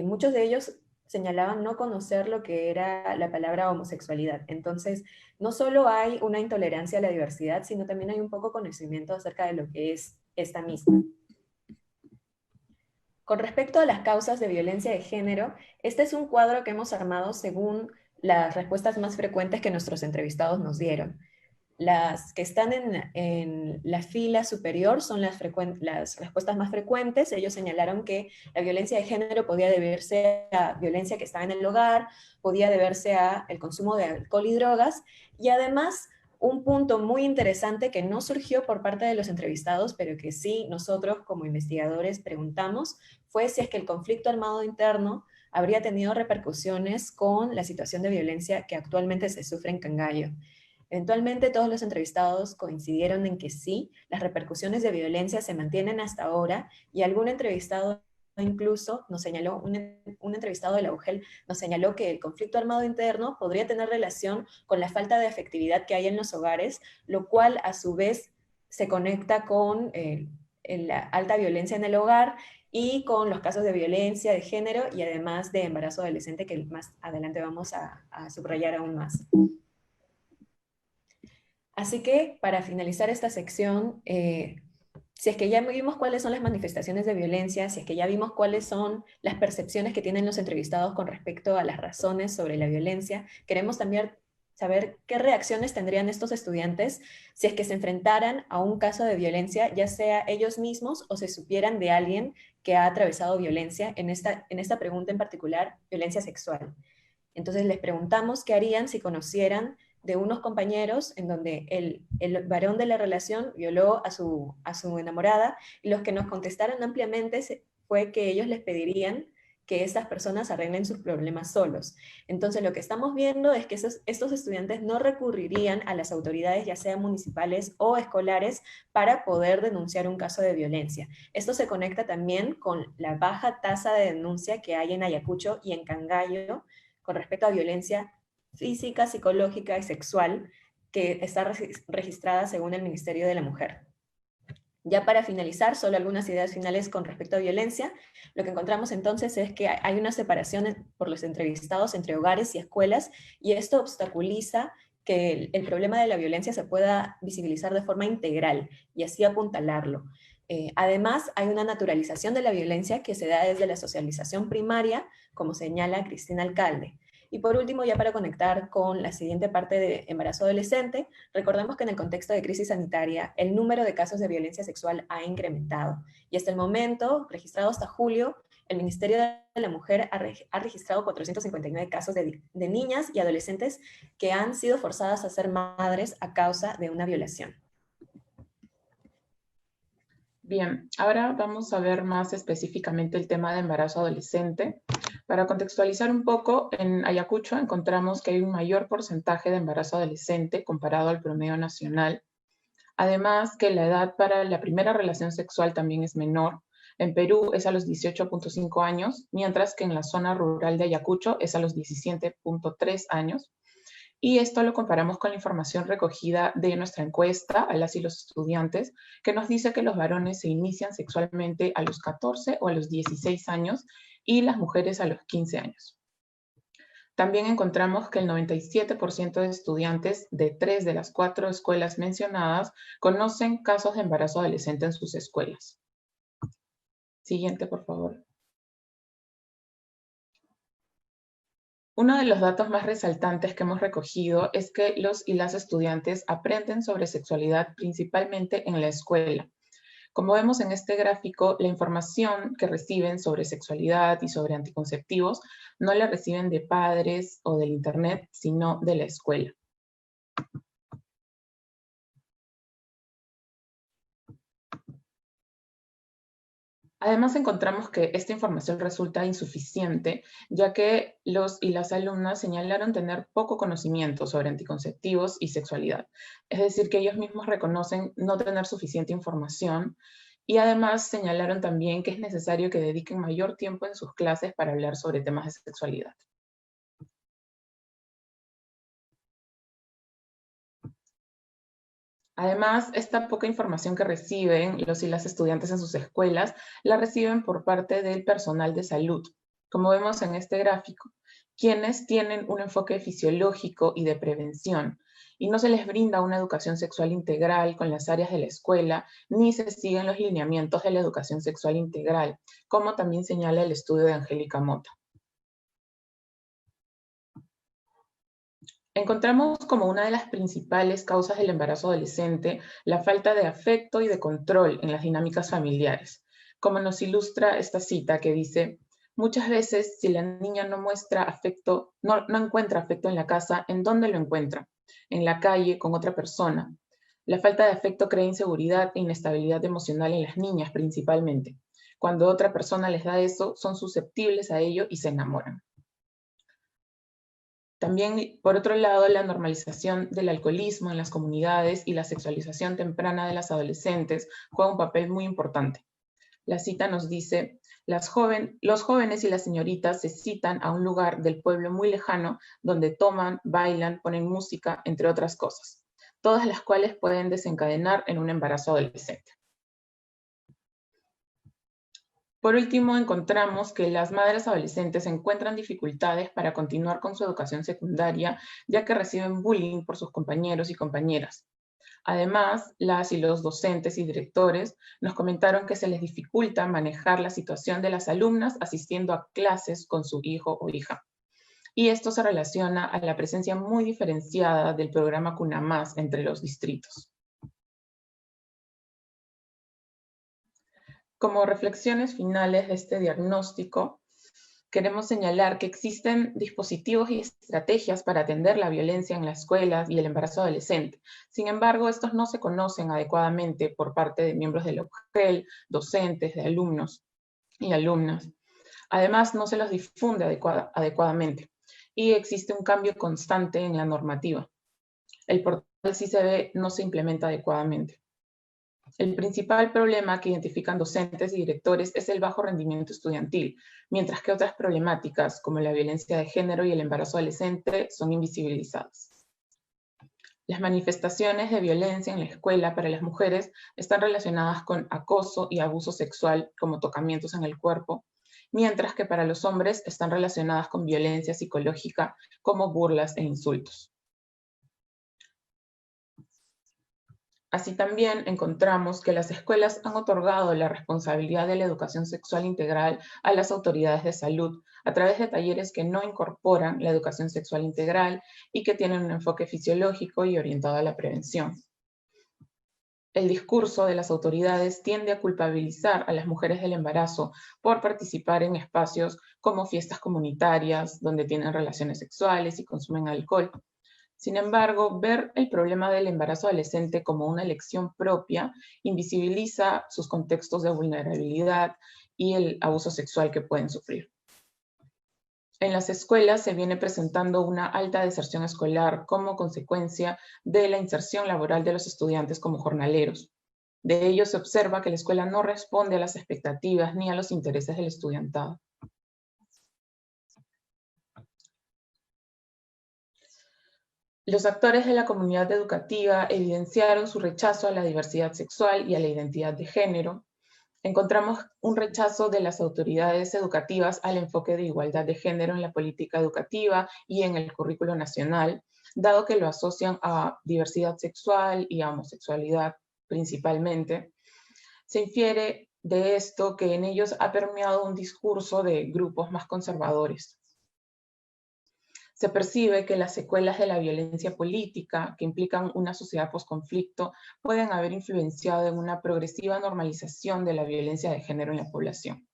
muchos de ellos señalaban no conocer lo que era la palabra homosexualidad. Entonces, no solo hay una intolerancia a la diversidad, sino también hay un poco conocimiento acerca de lo que es esta misma. Con respecto a las causas de violencia de género, este es un cuadro que hemos armado según las respuestas más frecuentes que nuestros entrevistados nos dieron. Las que están en la fila superior son las respuestas más frecuentes. Ellos señalaron que la violencia de género podía deberse a violencia que estaba en el hogar, podía deberse a el consumo de alcohol y drogas, y además un punto muy interesante que no surgió por parte de los entrevistados, pero que sí nosotros como investigadores preguntamos, fue si es que el conflicto armado interno habría tenido repercusiones con la situación de violencia que actualmente se sufre en Cangallo. Eventualmente todos los entrevistados coincidieron en que sí, las repercusiones de violencia se mantienen hasta ahora, y algún entrevistado incluso nos señaló, un entrevistado de la UGEL nos señaló que el conflicto armado interno podría tener relación con la falta de afectividad que hay en los hogares, lo cual a su vez se conecta con la alta violencia en el hogar y con los casos de violencia de género y además de embarazo adolescente, que más adelante vamos a subrayar aún más. Así que, para finalizar esta sección, si es que ya vimos cuáles son las manifestaciones de violencia, si es que ya vimos cuáles son las percepciones que tienen los entrevistados con respecto a las razones sobre la violencia, queremos también saber qué reacciones tendrían estos estudiantes si es que se enfrentaran a un caso de violencia, ya sea ellos mismos o se supieran de alguien que ha atravesado violencia, en esta pregunta en particular, violencia sexual. Entonces les preguntamos qué harían si conocieran de unos compañeros en donde el varón de la relación violó a su enamorada, y los que nos contestaron ampliamente fue que ellos les pedirían que estas personas arreglen sus problemas solos. Entonces lo que estamos viendo es que estos estudiantes no recurrirían a las autoridades, ya sean municipales o escolares, para poder denunciar un caso de violencia. Esto se conecta también con la baja tasa de denuncia que hay en Ayacucho y en Cangallo con respecto a violencia física, psicológica y sexual que está registrada según el Ministerio de la Mujer. Ya para finalizar, solo algunas ideas finales con respecto a violencia. Lo que encontramos entonces es que hay una separación por los entrevistados entre hogares y escuelas, y esto obstaculiza que el problema de la violencia se pueda visibilizar de forma integral y así apuntalarlo. Además, hay una naturalización de la violencia que se da desde la socialización primaria, como señala Cristina Alcalde. Y por último, ya para conectar con la siguiente parte de embarazo adolescente, recordemos que en el contexto de crisis sanitaria, el número de casos de violencia sexual ha incrementado. Y hasta el momento, registrado hasta julio, el Ministerio de la Mujer ha registrado 459 casos de niñas y adolescentes que han sido forzadas a ser madres a causa de una violación. Bien, ahora vamos a ver más específicamente el tema de embarazo adolescente. Para contextualizar un poco, en Ayacucho encontramos que hay un mayor porcentaje de embarazo adolescente comparado al promedio nacional. Además, que la edad para la primera relación sexual también es menor. En Perú es a los 18.5 años, mientras que en la zona rural de Ayacucho es a los 17.3 años. Y esto lo comparamos con la información recogida de nuestra encuesta a las y los estudiantes, que nos dice que los varones se inician sexualmente a los 14 o a los 16 años y las mujeres a los 15 años. También encontramos que el 97% de estudiantes de 3 de las 4 escuelas mencionadas conocen casos de embarazo adolescente en sus escuelas. Siguiente, por favor. Uno de los datos más resaltantes que hemos recogido es que los y las estudiantes aprenden sobre sexualidad principalmente en la escuela. Como vemos en este gráfico, la información que reciben sobre sexualidad y sobre anticonceptivos no la reciben de padres o del internet, sino de la escuela. Además, encontramos que esta información resulta insuficiente, ya que los y las alumnas señalaron tener poco conocimiento sobre anticonceptivos y sexualidad. Es decir, que ellos mismos reconocen no tener suficiente información, y además señalaron también que es necesario que dediquen mayor tiempo en sus clases para hablar sobre temas de sexualidad. Además, esta poca información que reciben los y las estudiantes en sus escuelas, la reciben por parte del personal de salud. Como vemos en este gráfico, quienes tienen un enfoque fisiológico y de prevención, y no se les brinda una educación sexual integral con las áreas de la escuela, ni se siguen los lineamientos de la educación sexual integral, como también señala el estudio de Angélica Mota. Encontramos como una de las principales causas del embarazo adolescente la falta de afecto y de control en las dinámicas familiares, como nos ilustra esta cita que dice: muchas veces, si la niña no muestra afecto, no encuentra afecto en la casa, ¿en dónde lo encuentra? En la calle, con otra persona. La falta de afecto crea inseguridad e inestabilidad emocional en las niñas principalmente. Cuando otra persona les da eso, son susceptibles a ello y se enamoran. También, por otro lado, la normalización del alcoholismo en las comunidades y la sexualización temprana de las adolescentes juega un papel muy importante. La cita nos dice: los jóvenes y las señoritas se citan a un lugar del pueblo muy lejano donde toman, bailan, ponen música, entre otras cosas, todas las cuales pueden desencadenar en un embarazo adolescente. Por último, encontramos que las madres adolescentes encuentran dificultades para continuar con su educación secundaria, ya que reciben bullying por sus compañeros y compañeras. Además, las y los docentes y directores nos comentaron que se les dificulta manejar la situación de las alumnas asistiendo a clases con su hijo o hija. Y esto se relaciona a la presencia muy diferenciada del programa Cuna Más entre los distritos. Como reflexiones finales de este diagnóstico, queremos señalar que existen dispositivos y estrategias para atender la violencia en las escuelas y el embarazo adolescente. Sin embargo, estos no se conocen adecuadamente por parte de miembros del UGEL, docentes, de alumnos y alumnas. Además, no se los difunde adecuadamente y existe un cambio constante en la normativa. El portal CICB no se implementa adecuadamente. El principal problema que identifican docentes y directores es el bajo rendimiento estudiantil, mientras que otras problemáticas, como la violencia de género y el embarazo adolescente, son invisibilizadas. Las manifestaciones de violencia en la escuela para las mujeres están relacionadas con acoso y abuso sexual, como tocamientos en el cuerpo, mientras que para los hombres están relacionadas con violencia psicológica, como burlas e insultos. Así también encontramos que las escuelas han otorgado la responsabilidad de la educación sexual integral a las autoridades de salud a través de talleres que no incorporan la educación sexual integral y que tienen un enfoque fisiológico y orientado a la prevención. El discurso de las autoridades tiende a culpabilizar a las mujeres del embarazo por participar en espacios como fiestas comunitarias, donde tienen relaciones sexuales y consumen alcohol. Sin embargo, ver el problema del embarazo adolescente como una elección propia invisibiliza sus contextos de vulnerabilidad y el abuso sexual que pueden sufrir. En las escuelas se viene presentando una alta deserción escolar como consecuencia de la inserción laboral de los estudiantes como jornaleros. De ello se observa que la escuela no responde a las expectativas ni a los intereses del estudiantado. Los actores de la comunidad educativa evidenciaron su rechazo a la diversidad sexual y a la identidad de género. Encontramos un rechazo de las autoridades educativas al enfoque de igualdad de género en la política educativa y en el currículo nacional, dado que lo asocian a diversidad sexual y a homosexualidad principalmente. Se infiere de esto que en ellos ha permeado un discurso de grupos más conservadores. Se percibe que las secuelas de la violencia política, que implican una sociedad posconflicto, pueden haber influenciado en una progresiva normalización de la violencia de género en la población.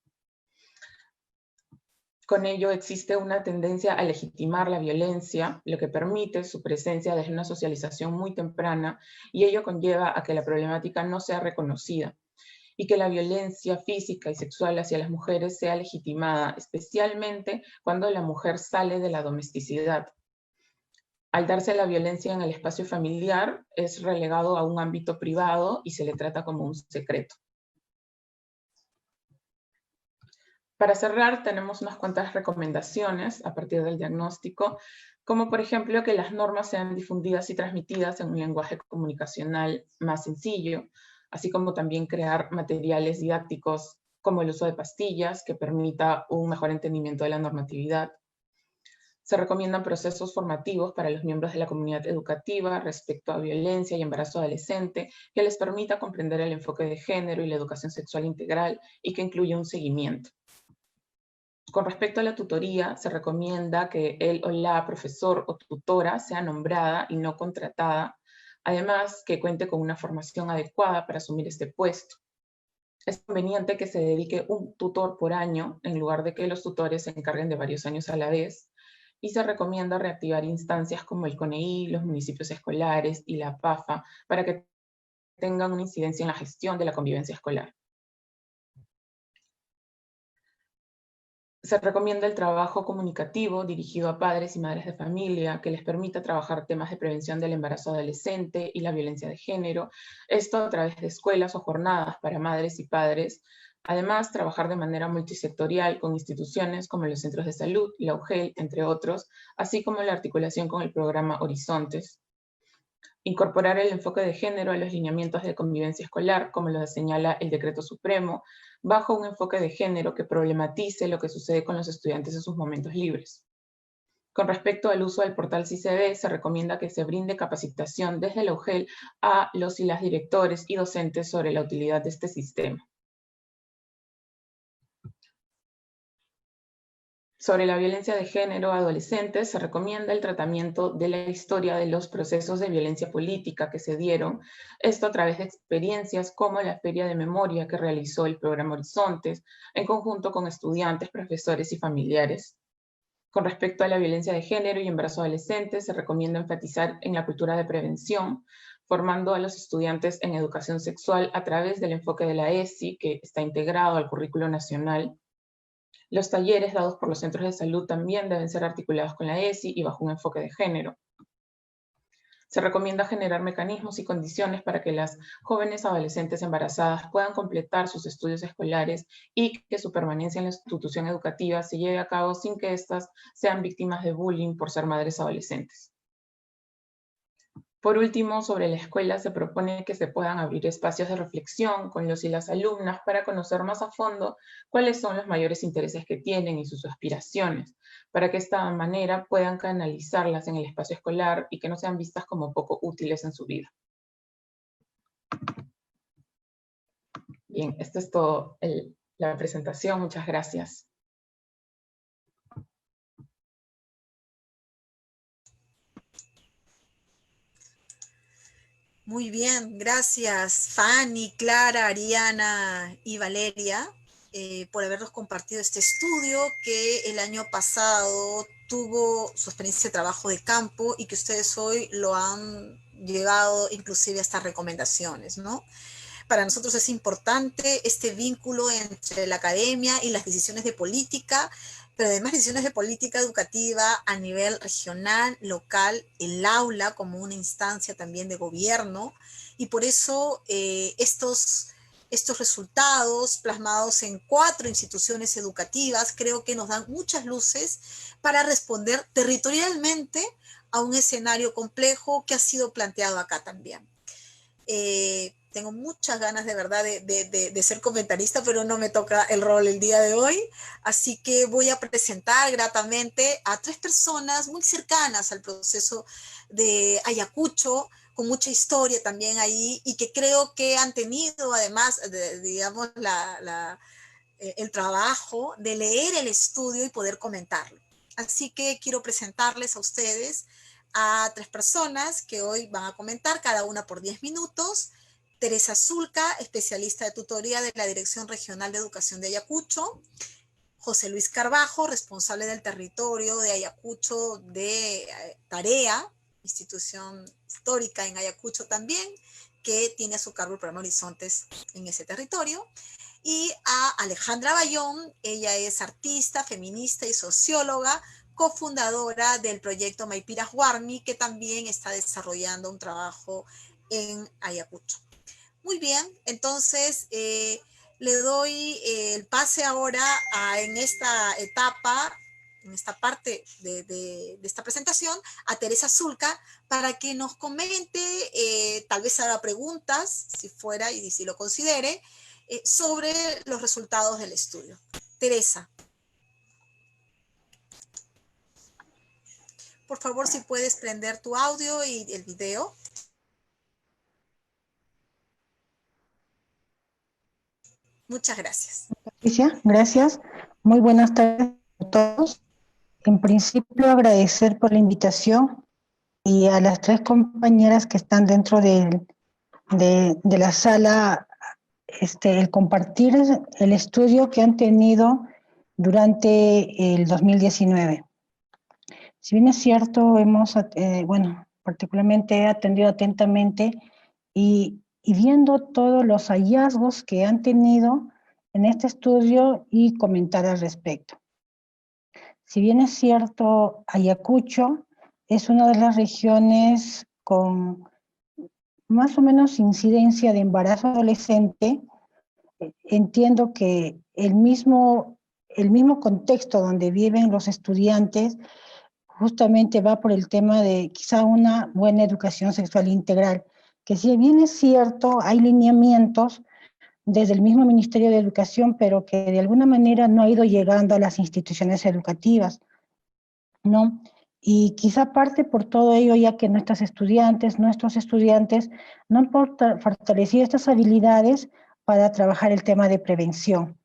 Con ello existe una tendencia a legitimar la violencia, lo que permite su presencia desde una socialización muy temprana, y ello conlleva a que la problemática no sea reconocida, y que la violencia física y sexual hacia las mujeres sea legitimada, especialmente cuando la mujer sale de la domesticidad. Al darse la violencia en el espacio familiar, es relegado a un ámbito privado y se le trata como un secreto. Para cerrar, tenemos unas cuantas recomendaciones a partir del diagnóstico, como por ejemplo que las normas sean difundidas y transmitidas en un lenguaje comunicacional más sencillo, así como también crear materiales didácticos como el uso de pastillas que permita un mejor entendimiento de la normatividad. Se recomiendan procesos formativos para los miembros de la comunidad educativa respecto a violencia y embarazo adolescente que les permita comprender el enfoque de género y la educación sexual integral y que incluya un seguimiento. Con respecto a la tutoría, se recomienda que él o la profesor o tutora sea nombrada y no contratada, además que cuente con una formación adecuada para asumir este puesto. Es conveniente que se dedique un tutor por año en lugar de que los tutores se encarguen de varios años a la vez, y se recomienda reactivar instancias como el CONEI, los municipios escolares y la PAFA para que tengan una incidencia en la gestión de la convivencia escolar. Se recomienda el trabajo comunicativo dirigido a padres y madres de familia que les permita trabajar temas de prevención del embarazo adolescente y la violencia de género, esto a través de escuelas o jornadas para madres y padres. Además, trabajar de manera multisectorial con instituciones como los centros de salud, la UGEL, entre otros, así como la articulación con el programa Horizontes. Incorporar el enfoque de género a los lineamientos de convivencia escolar, como lo señala el Decreto Supremo, bajo un enfoque de género que problematice lo que sucede con los estudiantes en sus momentos libres. Con respecto al uso del portal CICB, se recomienda que se brinde capacitación desde la UGEL a los y las directores y docentes sobre la utilidad de este sistema. Sobre la violencia de género a adolescentes, se recomienda el tratamiento de la historia de los procesos de violencia política que se dieron, esto a través de experiencias como la Feria de Memoria que realizó el programa Horizontes, en conjunto con estudiantes, profesores y familiares. Con respecto a la violencia de género y embarazo adolescente, se recomienda enfatizar en la cultura de prevención, formando a los estudiantes en educación sexual a través del enfoque de la ESI, que está integrado al currículo nacional. Los talleres dados por los centros de salud también deben ser articulados con la ESI y bajo un enfoque de género. Se recomienda generar mecanismos y condiciones para que las jóvenes adolescentes embarazadas puedan completar sus estudios escolares y que su permanencia en la institución educativa se lleve a cabo sin que éstas sean víctimas de bullying por ser madres adolescentes. Por último, sobre la escuela se propone que se puedan abrir espacios de reflexión con los y las alumnas para conocer más a fondo cuáles son los mayores intereses que tienen y sus aspiraciones, para que de esta manera puedan canalizarlas en el espacio escolar y que no sean vistas como poco útiles en su vida. Bien, esto es todo la presentación. Muchas gracias. Muy bien, gracias Fanny, Clara, Ariana y Valeria por habernos compartido este estudio que el año pasado tuvo su experiencia de trabajo de campo y que ustedes hoy lo han llevado inclusive hasta recomendaciones, ¿no? Para nosotros es importante este vínculo entre la academia y las decisiones de política, pero además decisiones de política educativa a nivel regional, local, el aula como una instancia también de gobierno, y por eso estos resultados plasmados en 4 instituciones educativas creo que nos dan muchas luces para responder territorialmente a un escenario complejo que ha sido planteado acá también. Tengo muchas ganas de verdad de ser comentarista, pero no me toca el rol el día de hoy, así que voy a presentar gratamente a 3 personas muy cercanas al proceso de Ayacucho, con mucha historia también ahí, y que creo que han tenido además, digamos, el trabajo de leer el estudio y poder comentarlo. Así que quiero presentarles a ustedes a 3 personas que hoy van a comentar, cada una por 10 minutos. Teresa Zulca, especialista de tutoría de la Dirección Regional de Educación de Ayacucho. José Luis Carbajo, responsable del territorio de Ayacucho de Tarea, institución histórica en Ayacucho también, que tiene a su cargo el programa Horizontes en ese territorio. Y a Alejandra Bayón, ella es artista, feminista y socióloga, cofundadora del proyecto Maypiras Huarmi, que también está desarrollando un trabajo en Ayacucho. Muy bien, entonces le doy el pase ahora en esta etapa, en esta parte de esta presentación, a Teresa Zulca para que nos comente, tal vez haga preguntas, si fuera y si lo considere, sobre los resultados del estudio. Teresa. Por favor, si puedes prender tu audio y el video. Muchas gracias. Patricia, gracias. Muy buenas tardes a todos. En principio, agradecer por la invitación y a las tres compañeras que están dentro de la sala, el compartir el estudio que han tenido durante el 2019. Si bien es cierto, hemos, particularmente he atendido atentamente y viendo todos los hallazgos que han tenido en este estudio y comentar al respecto. Si bien es cierto, Ayacucho es una de las regiones con más o menos incidencia de embarazo adolescente, entiendo que el mismo contexto donde viven los estudiantes justamente va por el tema de quizá una buena educación sexual integral, que si bien es cierto, hay lineamientos desde el mismo Ministerio de Educación, pero que de alguna manera no ha ido llegando a las instituciones educativas, ¿no? Y quizá parte por todo ello, ya que nuestros estudiantes no han fortalecido estas habilidades para trabajar el tema de prevención.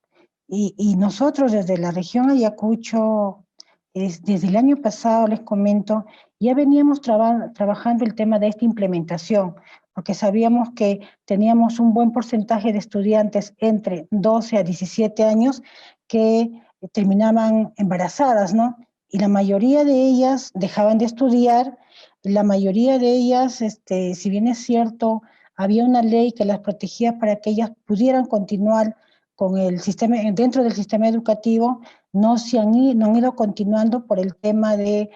Y nosotros desde la región Ayacucho, desde el año pasado, les comento, ya veníamos trabajando el tema de esta implementación, porque sabíamos que teníamos un buen porcentaje de estudiantes entre 12 a 17 años que terminaban embarazadas, ¿no? Y la mayoría de ellas dejaban de estudiar, la mayoría de ellas, si bien es cierto, había una ley que las protegía para que ellas pudieran continuar con el sistema, dentro del sistema educativo, no han ido continuando por el tema de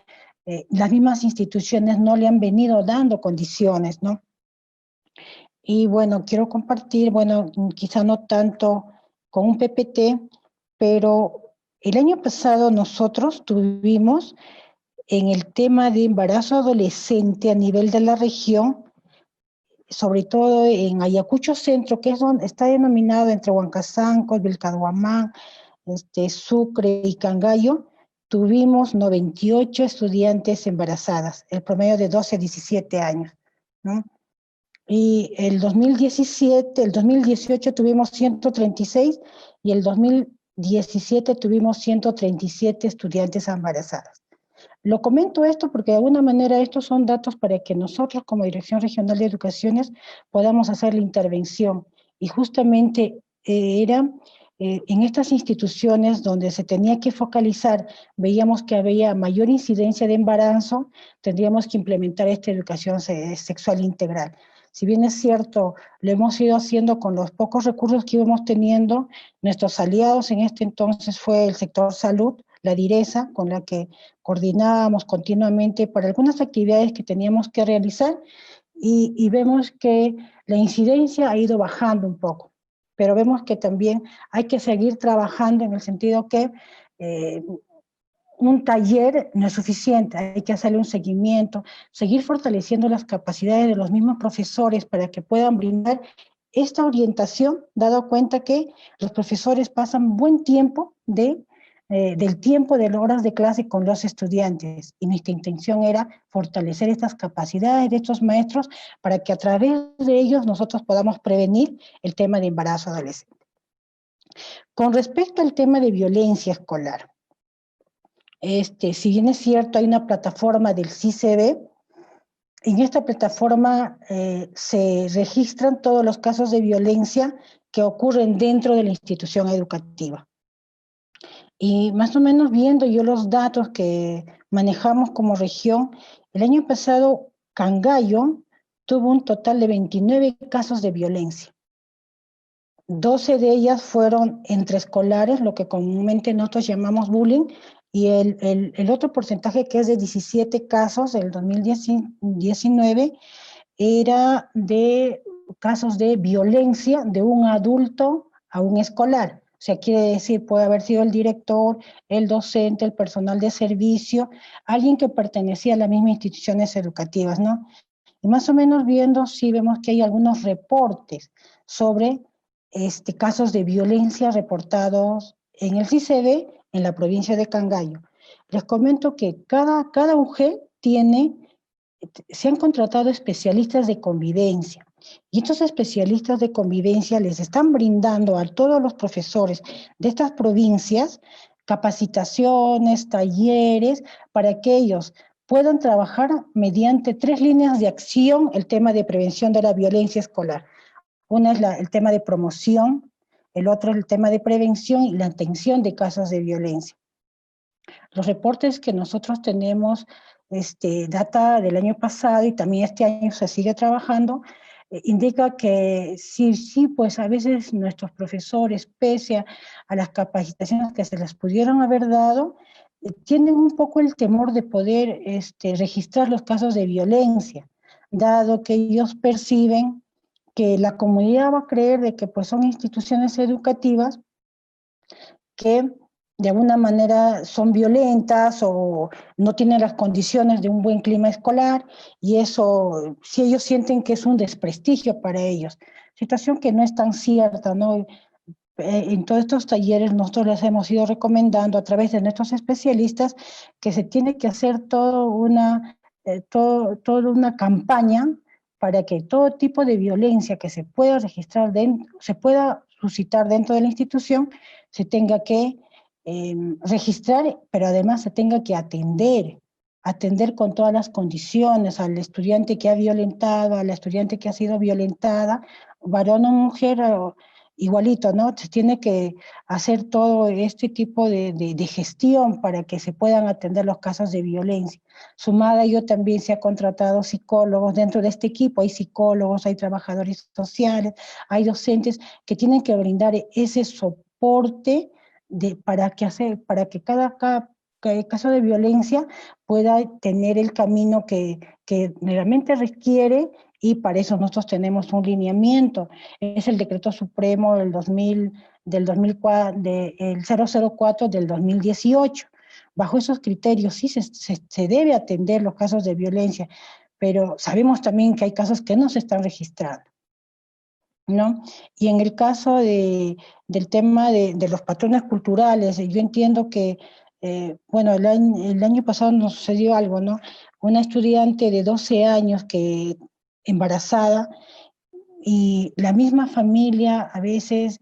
las mismas instituciones no le han venido dando condiciones, ¿no? Y bueno, quiero compartir, bueno, quizá no tanto con un PPT, pero el año pasado nosotros tuvimos en el tema de embarazo adolescente a nivel de la región, sobre todo en Ayacucho Centro, que es donde está denominado entre Huancasanco, Vilcabamba, Sucre y Cangallo, tuvimos 98 estudiantes embarazadas, el promedio de 12 a 17 años, ¿no? Y el 2018 tuvimos 136 y el 2017 tuvimos 137 estudiantes embarazadas. Lo comento esto porque de alguna manera estos son datos para que nosotros como Dirección Regional de Educaciones podamos hacer la intervención. Y justamente en estas instituciones donde se tenía que focalizar, veíamos que había mayor incidencia de embarazo, tendríamos que implementar esta educación sexual integral. Si bien es cierto, lo hemos ido haciendo con los pocos recursos que íbamos teniendo, nuestros aliados en este entonces fue el sector salud, la DIRESA, con la que coordinábamos continuamente para algunas actividades que teníamos que realizar, y vemos que la incidencia ha ido bajando un poco, pero vemos que también hay que seguir trabajando en el sentido que un taller no es suficiente, hay que hacerle un seguimiento, seguir fortaleciendo las capacidades de los mismos profesores para que puedan brindar esta orientación, dado cuenta que los profesores pasan buen tiempo del tiempo de las horas de clase con los estudiantes, y nuestra intención era fortalecer estas capacidades de estos maestros para que a través de ellos nosotros podamos prevenir el tema de embarazo adolescente. Con respecto al tema de violencia escolar, si bien es cierto, hay una plataforma del CICB, en esta plataforma se registran todos los casos de violencia que ocurren dentro de la institución educativa. Y más o menos viendo yo los datos que manejamos como región, el año pasado Cangallo tuvo un total de 29 casos de violencia. 12 de ellas fueron entre escolares, lo que comúnmente nosotros llamamos bullying, y el otro porcentaje, que es de 17 casos del 2019, era de casos de violencia de un adulto a un escolar. O sea, quiere decir, puede haber sido el director, el docente, el personal de servicio, alguien que pertenecía a las mismas instituciones educativas, ¿no? Y más o menos viendo, sí vemos que hay algunos reportes sobre casos de violencia reportados en el CICB, en la provincia de Cangallo. Les comento que cada UG se han contratado especialistas de convivencia. Y estos especialistas de convivencia les están brindando a todos los profesores de estas provincias capacitaciones, talleres, para que ellos puedan trabajar mediante 3 líneas de acción el tema de prevención de la violencia escolar. Una es el tema de promoción, el otro es el tema de prevención y la atención de casos de violencia. Los reportes que nosotros tenemos, data del año pasado y también este año se sigue trabajando, indica que sí, pues a veces nuestros profesores, pese a las capacitaciones que se les pudieron haber dado, tienen un poco el temor de poder registrar los casos de violencia, dado que ellos perciben que la comunidad va a creer de que pues son instituciones educativas que de alguna manera son violentas o no tienen las condiciones de un buen clima escolar, y eso, si ellos sienten que es un desprestigio para ellos, situación que no es tan cierta, ¿no? En todos estos talleres nosotros les hemos ido recomendando a través de nuestros especialistas que se tiene que hacer toda una campaña para que todo tipo de violencia que se pueda registrar, se pueda suscitar dentro de la institución, se tenga que registrar, pero además se tenga que atender con todas las condiciones al estudiante que ha violentado, a la estudiante que ha sido violentada, varón o mujer, igualito, ¿no? Se tiene que hacer todo este tipo de gestión para que se puedan atender los casos de violencia. Sumada a ello también se ha contratado psicólogos dentro de este equipo, hay psicólogos, hay trabajadores sociales, hay docentes que tienen que brindar ese soporte para que cada caso de violencia pueda tener el camino que realmente requiere, y para eso nosotros tenemos un lineamiento, es el Decreto Supremo del 004 del 2018. Bajo esos criterios sí se debe atender los casos de violencia, pero sabemos también que hay casos que no se están registrando, ¿no? Y en el caso del tema de los patrones culturales, yo entiendo que, bueno, el año pasado nos sucedió algo, ¿no? Una estudiante de 12 años que embarazada, y la misma familia a veces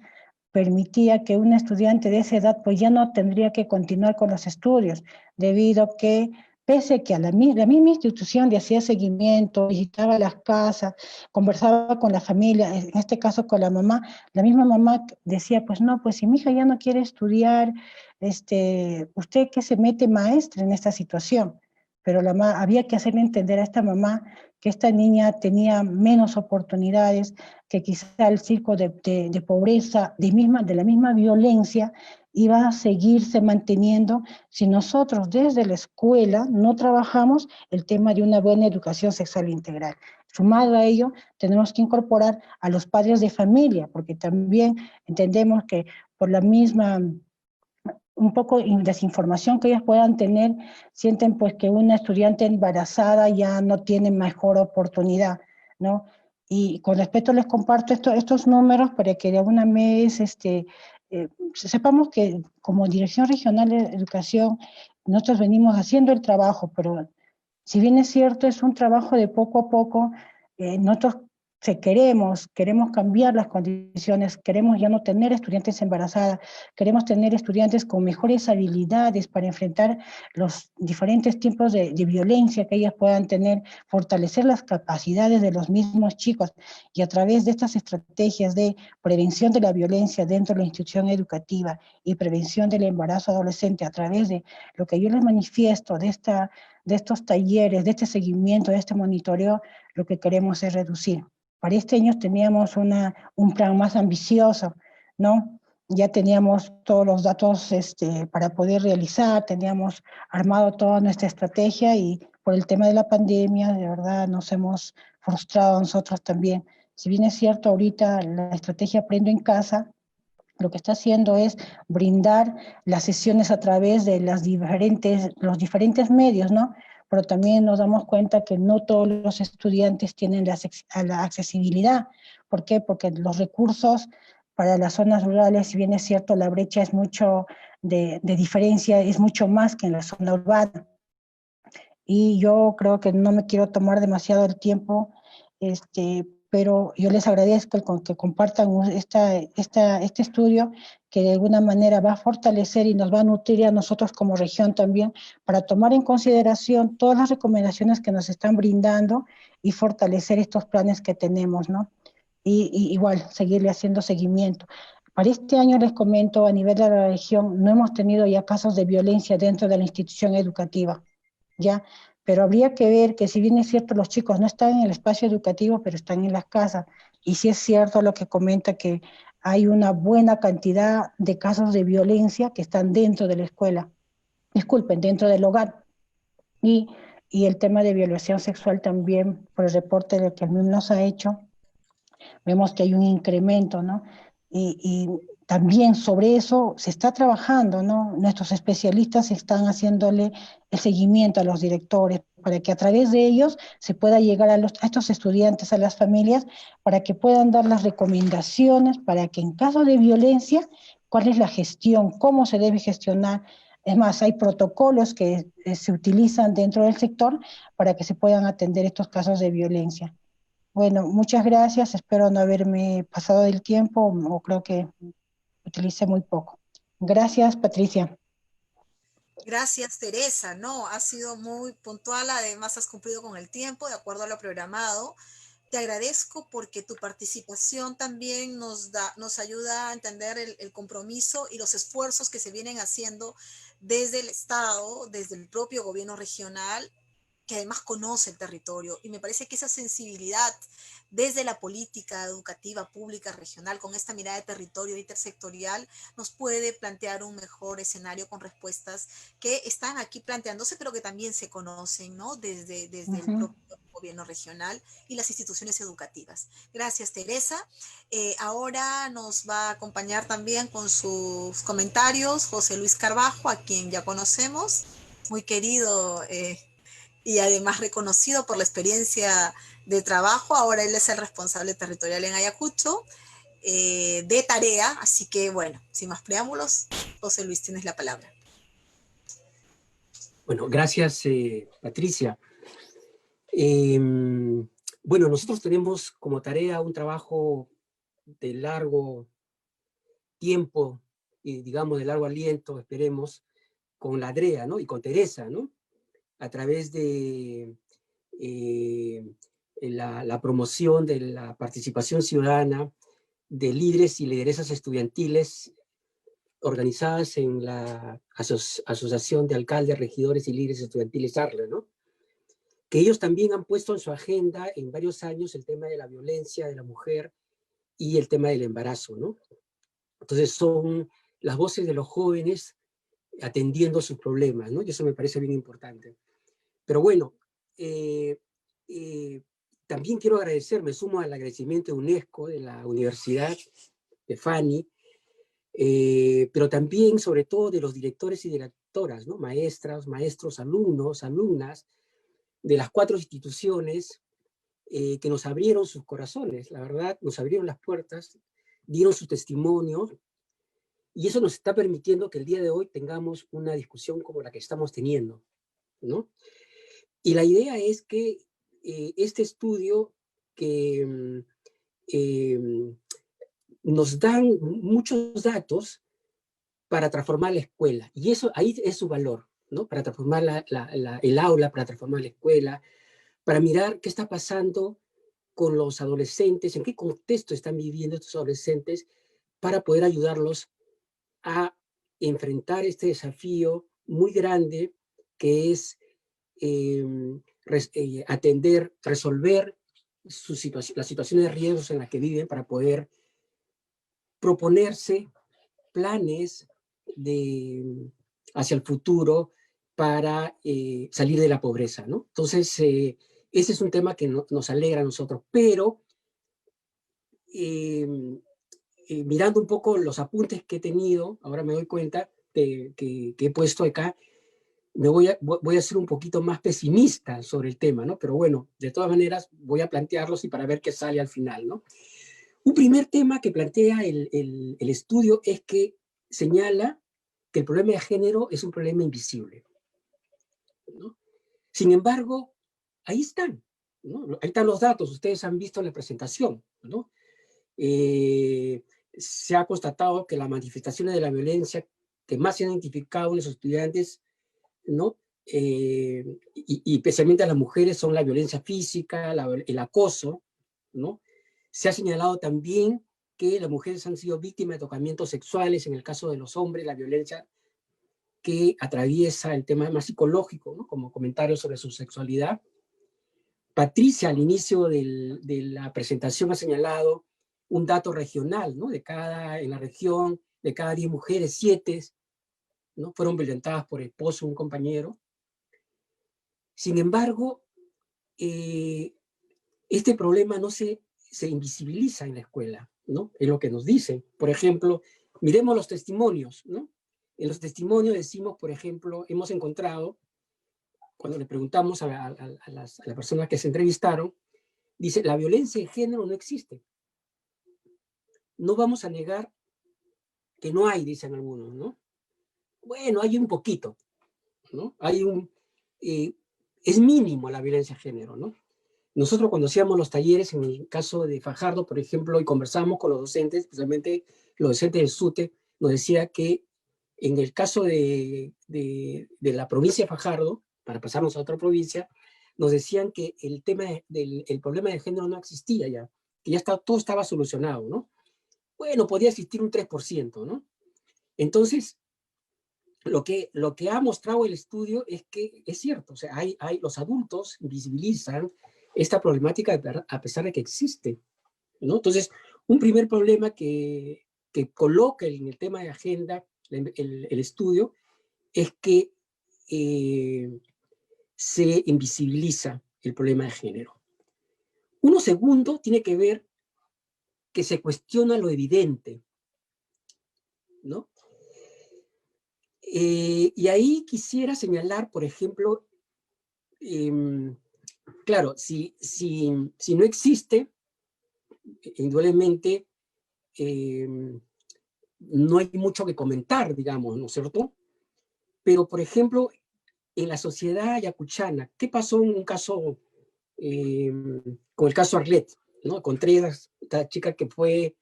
permitía que una estudiante de esa edad pues ya no tendría que continuar con los estudios, debido a que pese que la misma institución le hacía seguimiento, visitaba las casas, conversaba con la familia, en este caso con la misma mamá decía, pues no, pues si mi hija ya no quiere estudiar, usted que se mete maestra en esta situación. Pero había que hacerle entender a esta mamá que esta niña tenía menos oportunidades, que quizá el ciclo de pobreza, de la misma violencia, iba a seguirse manteniendo si nosotros desde la escuela no trabajamos el tema de una buena educación sexual integral. Sumado a ello, tenemos que incorporar a los padres de familia, porque también entendemos que por la misma un poco desinformación que ellas puedan tener, sienten pues que una estudiante embarazada ya no tiene mejor oportunidad, ¿no? Y con respeto les comparto estos números para que de alguna vez sepamos que como Dirección Regional de Educación nosotros venimos haciendo el trabajo, pero si bien es cierto, es un trabajo de poco a poco, nosotros queremos cambiar las condiciones, queremos ya no tener estudiantes embarazadas, queremos tener estudiantes con mejores habilidades para enfrentar los diferentes tipos de violencia que ellas puedan tener, fortalecer las capacidades de los mismos chicos, y a través de estas estrategias de prevención de la violencia dentro de la institución educativa y prevención del embarazo adolescente, a través de lo que yo les manifiesto de estos talleres, de este seguimiento, de este monitoreo, lo que queremos es reducir. Para este año teníamos un plan más ambicioso, ¿no? Ya teníamos todos los datos para poder realizar, teníamos armado toda nuestra estrategia, y por el tema de la pandemia, de verdad, nos hemos frustrado nosotros también. Si bien es cierto, ahorita la estrategia Aprendo en Casa, lo que está haciendo es brindar las sesiones a través de los diferentes medios, ¿no? Pero también nos damos cuenta que no todos los estudiantes tienen la accesibilidad. ¿Por qué? Porque los recursos para las zonas rurales, si bien es cierto, la brecha es mucho de diferencia, es mucho más que en la zona urbana. y yo creo que no me quiero tomar demasiado el tiempo, pero yo les agradezco que compartan este estudio que de alguna manera va a fortalecer y nos va a nutrir a nosotros como región también para tomar en consideración todas las recomendaciones que nos están brindando y fortalecer estos planes que tenemos, ¿no? Y igual, seguirle haciendo seguimiento. Para este año les comento, a nivel de la región, no hemos tenido ya casos de violencia dentro de la institución educativa, ¿ya? Pero habría que ver que si bien es cierto, los chicos no están en el espacio educativo, pero están en las casas. Y si es cierto lo que comenta que hay una buena cantidad de casos de violencia que están dentro de la escuela, disculpen, dentro del hogar. Y, y el tema de violación sexual también, por el reporte que el MIM nos ha hecho, vemos que hay un incremento, ¿no? Y también sobre eso se está trabajando, ¿no? Nuestros especialistas están haciéndole el seguimiento a los directores para que a través de ellos se pueda llegar a estos estudiantes, a las familias, para que puedan dar las recomendaciones, para que en caso de violencia, cuál es la gestión, cómo se debe gestionar. Es más, hay protocolos que se utilizan dentro del sector para que se puedan atender estos casos de violencia. Bueno, muchas gracias. Espero no haberme pasado del tiempo o creo que utilicé muy poco. Gracias, Patricia. Gracias, Teresa. No, has sido muy puntual, además has cumplido con el tiempo de acuerdo a lo programado. Te agradezco porque tu participación también nos ayuda a entender el compromiso y los esfuerzos que se vienen haciendo desde el Estado, desde el propio gobierno regional, que además conoce el territorio. Y me parece que esa sensibilidad desde la política educativa pública regional, con esta mirada de territorio intersectorial, nos puede plantear un mejor escenario con respuestas que están aquí planteándose, pero que también se conocen, ¿no? Desde el propio gobierno regional y las instituciones educativas. Gracias, Teresa. Ahora nos va a acompañar también con sus comentarios José Luis Carbajo, a quien ya conocemos, muy querido y además reconocido por la experiencia de trabajo. Ahora él es el responsable territorial en Ayacucho de tarea, así que bueno, sin más preámbulos, José Luis, tienes la palabra. Bueno, gracias, Patricia. Bueno, nosotros tenemos como tarea un trabajo de largo tiempo y digamos de largo aliento, esperemos, con la DREA, ¿no? Y con Teresa, ¿no? A través de la promoción de la participación ciudadana de líderes y lideresas estudiantiles organizadas en la Asociación de Alcaldes, Regidores y Líderes Estudiantiles ARLE, ¿no? Que ellos también han puesto en su agenda en varios años el tema de la violencia de la mujer y el tema del embarazo, ¿no? Entonces son las voces de los jóvenes atendiendo sus problemas, ¿no? Y eso me parece bien importante. Pero bueno, también quiero agradecer, me sumo al agradecimiento de UNESCO, de la Universidad de Fani, pero también, sobre todo, de los directores y directoras, ¿no? Maestras, maestros, alumnos, alumnas, de las 4 instituciones que nos abrieron sus corazones, la verdad, nos abrieron las puertas, dieron su testimonio, y eso nos está permitiendo que el día de hoy tengamos una discusión como la que estamos teniendo, ¿no? Y la idea es que este estudio que nos dan muchos datos para transformar la escuela, y eso ahí es su valor, ¿no? Para transformar el aula, para transformar la escuela, para mirar qué está pasando con los adolescentes, en qué contexto están viviendo estos adolescentes, para poder ayudarlos a enfrentar este desafío muy grande que es atender, resolver las situaciones de riesgos en las que viven para poder proponerse planes hacia el futuro para salir de la pobreza, ¿no? Entonces, ese es un tema que nos alegra a nosotros, pero mirando un poco los apuntes que he tenido, ahora me doy cuenta que he puesto acá, voy a ser un poquito más pesimista sobre el tema, ¿no? Pero bueno, de todas maneras voy a plantearlos y para ver qué sale al final, ¿no? Un primer tema que plantea el estudio es que señala que el problema de género es un problema invisible, ¿no? Sin embargo, ahí están, ¿no? Ahí están los datos, ustedes han visto en la presentación, ¿no? Se ha constatado que las manifestaciones de la violencia que más se han identificado en los estudiantes, ¿no? Y especialmente a las mujeres, son la violencia física, el acoso, ¿no? Se ha señalado también que las mujeres han sido víctimas de tocamientos sexuales, en el caso de los hombres, la violencia que atraviesa el tema más psicológico, ¿no? Como comentarios sobre su sexualidad. Patricia, al inicio de la presentación, ha señalado un dato regional, ¿no? En la región, de cada 10 mujeres, 7, ¿no? Fueron violentadas por esposo, un compañero. Sin embargo, este problema no se invisibiliza en la escuela, ¿no? Es lo que nos dicen. Por ejemplo, miremos los testimonios, ¿no? En los testimonios decimos, por ejemplo, hemos encontrado, cuando le preguntamos a las personas que se entrevistaron, dice, la violencia de género no existe. No vamos a negar que no hay, dicen algunos, ¿no? Bueno, hay un poquito, ¿no? Es mínimo la violencia de género, ¿no? Nosotros cuando hacíamos los talleres, en el caso de Fajardo, por ejemplo, y conversamos con los docentes, especialmente los docentes del SUTE, nos decía que en el caso de la provincia de Fajardo, para pasarnos a otra provincia, nos decían que el problema de género no existía ya, que ya todo estaba solucionado, ¿no? Bueno, podía existir un 3%, ¿no? Entonces, lo que ha mostrado el estudio es que es cierto, o sea, los adultos visibilizan esta problemática a pesar de que existe, ¿no? Entonces, un primer problema que coloca en el tema de agenda el estudio es que se invisibiliza el problema de género. Uno segundo tiene que ver que se cuestiona lo evidente, ¿no? Y ahí quisiera señalar, por ejemplo, claro, si no existe, indudablemente no hay mucho que comentar, digamos, ¿no es cierto? Pero, por ejemplo, en la sociedad ayacuchana, ¿qué pasó en un caso, con el caso Arlet, ¿no? Contreras, esta chica que fue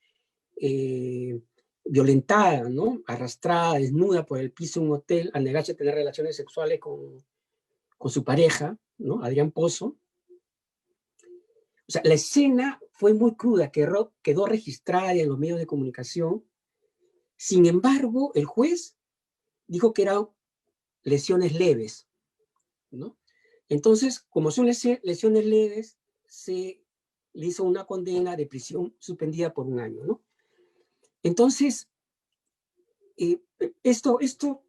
violentada, ¿no? Arrastrada, desnuda por el piso de un hotel, al negarse a tener relaciones sexuales con su pareja, ¿no? Adrián Pozo. O sea, la escena fue muy cruda, quedó registrada en los medios de comunicación. Sin embargo, el juez dijo que eran lesiones leves, ¿no? Entonces, como son lesiones leves, se le hizo una condena de prisión suspendida por 1 año, ¿no? Entonces, esto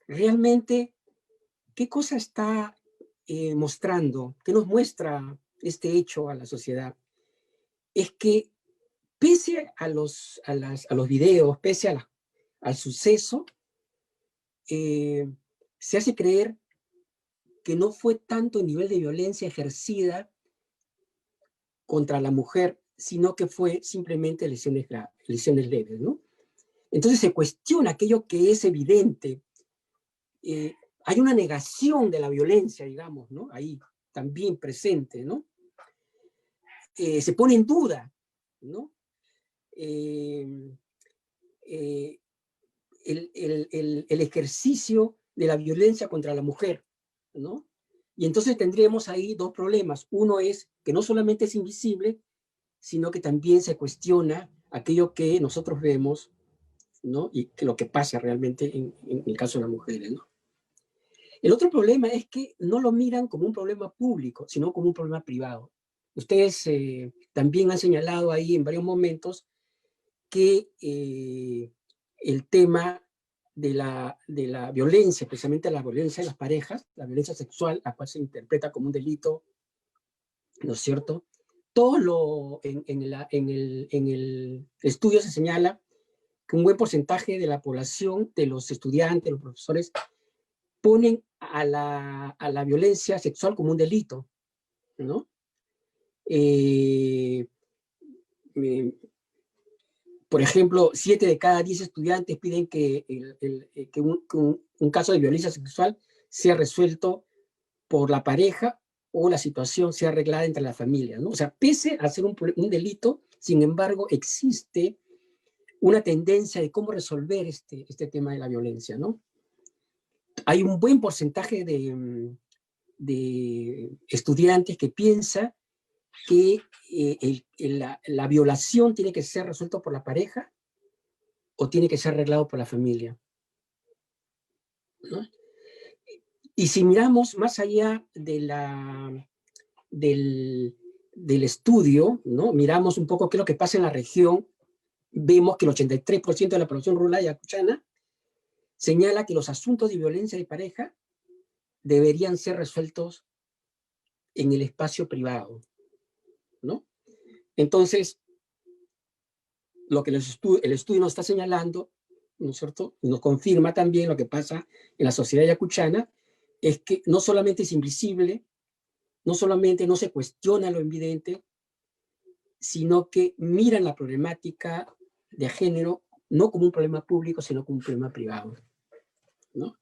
realmente, ¿qué cosa está mostrando? ¿Qué nos muestra este hecho a la sociedad? Es que pese a los videos, pese al suceso, se hace creer que no fue tanto el nivel de violencia ejercida contra la mujer, sino que fue simplemente lesiones leves, ¿no? Entonces se cuestiona aquello que es evidente. Hay una negación de la violencia, digamos, ¿no? Ahí también presente, ¿no? Se pone en duda, ¿no? El ejercicio de la violencia contra la mujer, ¿no? Y entonces tendríamos ahí 2 problemas. Uno es que no solamente es invisible, sino que también se cuestiona aquello que nosotros vemos, ¿no? Y que lo que pasa realmente en el caso de las mujeres, ¿no? El otro problema es que no lo miran como un problema público, sino como un problema privado. Ustedes también han señalado ahí en varios momentos que el tema de la violencia, especialmente la violencia de las parejas, la violencia sexual, la cual se interpreta como un delito, ¿no es cierto? En el estudio se señala que un buen porcentaje de la población, de los estudiantes, los profesores, ponen a la violencia sexual como un delito, ¿no? Por ejemplo, 7 de cada 10 estudiantes piden que un caso de violencia sexual sea resuelto por la pareja o la situación sea arreglada entre la familia, ¿no? O sea, pese a ser un delito, sin embargo, existe una tendencia de cómo resolver este tema de la violencia, ¿no? Hay un buen porcentaje de estudiantes que piensa que la violación tiene que ser resuelta por la pareja o tiene que ser arreglado por la familia, ¿no? Y si miramos más allá del estudio, ¿no? Miramos un poco qué es lo que pasa en la región, vemos que el 83% de la población rural ayacuchana señala que los asuntos de violencia de pareja deberían ser resueltos en el espacio privado, ¿no? Entonces, lo que el estudio nos está señalando, ¿no es cierto?, nos confirma también lo que pasa en la sociedad ayacuchana, es que no solamente es invisible, no solamente no se cuestiona lo evidente, sino que miran la problemática de género no como un problema público, sino como un problema privado, ¿no?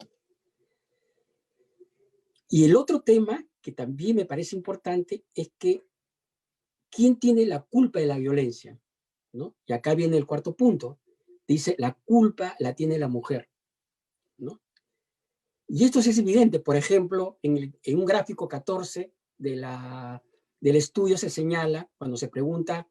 Y el otro tema que también me parece importante es que ¿quién tiene la culpa de la violencia? ¿No? Y acá viene el cuarto punto. Dice, la culpa la tiene la mujer, ¿no? Y esto es evidente. Por ejemplo, en un gráfico 14 del estudio se señala, cuando se pregunta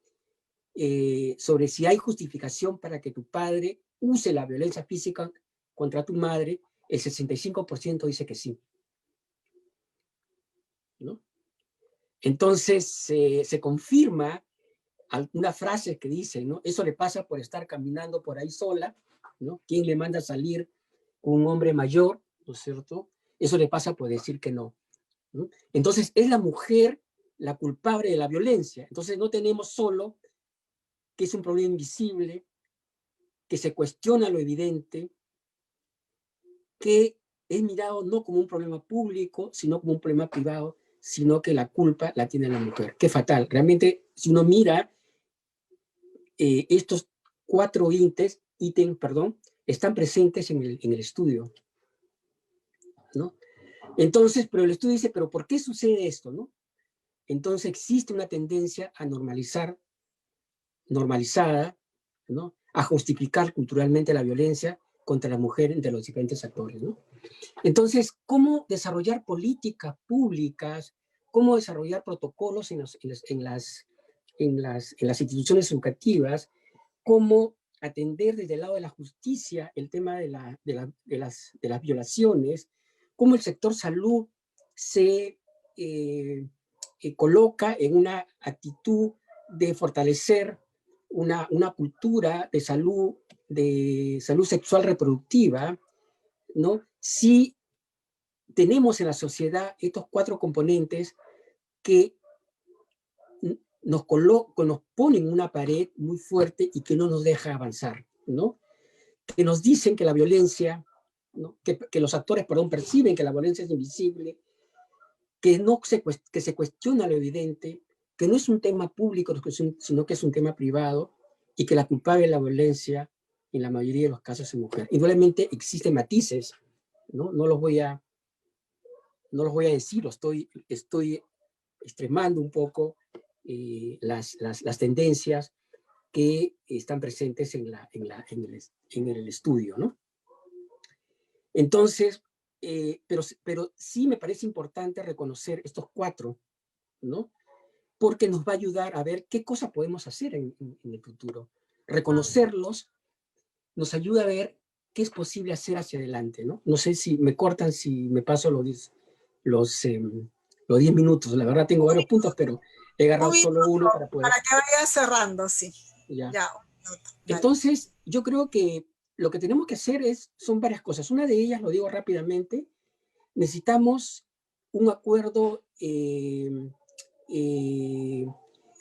sobre si hay justificación para que tu padre use la violencia física contra tu madre, el 65% dice que sí, ¿no? Entonces se confirma algunas frases que dicen, ¿no? Eso le pasa por estar caminando por ahí sola, ¿no? ¿Quién le manda a salir con un hombre mayor, ¿no es cierto? Eso le pasa por decir que no, ¿no? Entonces es la mujer la culpable de la violencia. Entonces no tenemos solo que es un problema invisible, que se cuestiona lo evidente, que es mirado no como un problema público, sino como un problema privado, sino que la culpa la tiene la mujer. Qué fatal. Realmente, si uno mira estos 4 ítems, están presentes en el estudio, ¿no? Entonces, pero el estudio dice, ¿pero por qué sucede esto, no? Entonces existe una tendencia a normalizada, ¿no? A justificar culturalmente la violencia contra la mujer entre los diferentes actores, ¿no? Entonces, ¿cómo desarrollar políticas públicas? ¿Cómo desarrollar protocolos en las instituciones educativas? ¿Cómo atender desde el lado de la justicia el tema de las violaciones? ¿Cómo el sector salud se coloca en una actitud de fortalecer una cultura de salud sexual reproductiva, ¿no? Si tenemos en la sociedad estos 4 componentes que nos ponen en una pared muy fuerte y que no nos deja avanzar, ¿no? Que nos dicen que la violencia, ¿no? que los actores, perciben que la violencia es invisible, que se cuestiona lo evidente, que no es un tema público, sino que es un tema privado, y que la culpable de la violencia, en la mayoría de los casos, es mujer. Igualmente existen matices, ¿no? No los voy a decir, estoy extremando un poco las tendencias que están presentes en el estudio, ¿no? Entonces, pero sí me parece importante reconocer estos 4, ¿no? Porque nos va a ayudar a ver qué cosa podemos hacer en el futuro. Reconocerlos nos ayuda a ver qué es posible hacer hacia adelante, ¿no? No sé si me cortan, si me paso los 10 minutos. La verdad tengo varios puntos, pero he agarrado solo uno para poder... Para que vaya cerrando, sí. Ya. Un minuto. Entonces, yo creo que lo que tenemos que hacer son varias cosas. Una de ellas, lo digo rápidamente, necesitamos un acuerdo,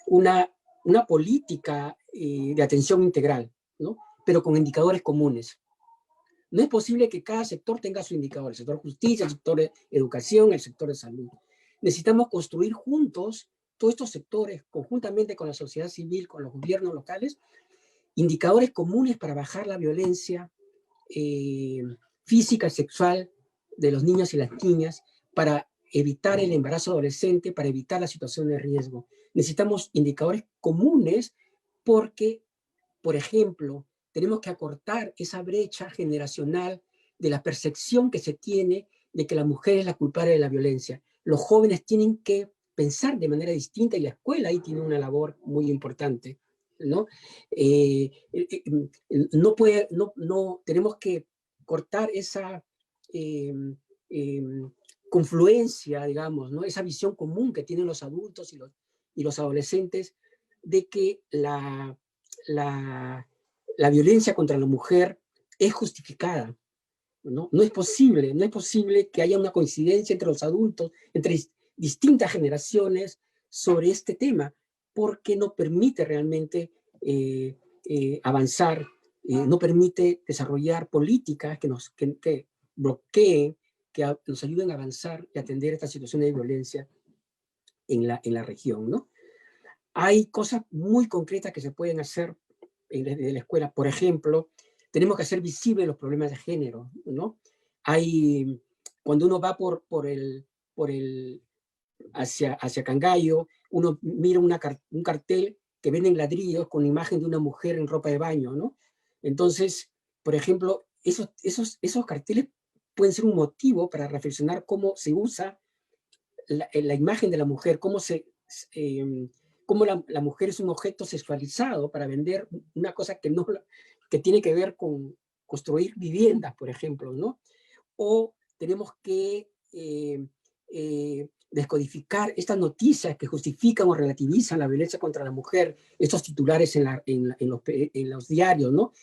una política de atención integral, ¿no? Pero con indicadores comunes. No es posible que cada sector tenga su indicador, el sector justicia, el sector de educación, el sector de salud. Necesitamos construir juntos, todos estos sectores, conjuntamente con la sociedad civil, con los gobiernos locales, indicadores comunes para bajar la violencia física y sexual de los niños y las niñas, para evitar el embarazo adolescente, para evitar la situación de riesgo. Necesitamos indicadores comunes porque, por ejemplo, tenemos que acortar esa brecha generacional de la percepción que se tiene de que la mujer es la culpable de la violencia. Los jóvenes tienen que pensar de manera distinta y la escuela ahí tiene una labor muy importante, ¿no? Tenemos que cortar esa confluencia, digamos, ¿no? Esa visión común que tienen los adultos y los adolescentes de que la violencia contra la mujer es justificada. No es posible que haya una coincidencia entre los adultos, entre distintas generaciones sobre este tema, porque no permite realmente avanzar, no permite desarrollar políticas que bloqueen, que nos ayuden a avanzar y atender esta situación de violencia en la región, ¿no? Hay cosas muy concretas que se pueden hacer desde la escuela. Por ejemplo, tenemos que hacer visibles los problemas de género, ¿no? Cuando uno va hacia Cangallo, uno mira un cartel que venden ladrillos con la imagen de una mujer en ropa de baño, ¿no? Entonces, por ejemplo, esos carteles pueden ser un motivo para reflexionar cómo se usa la imagen de la mujer, cómo la mujer es un objeto sexualizado para vender una cosa que tiene que ver con construir viviendas, por ejemplo, ¿no? O tenemos que descodificar estas noticias que justifican o relativizan la violencia contra la mujer, estos titulares en los diarios, ¿no?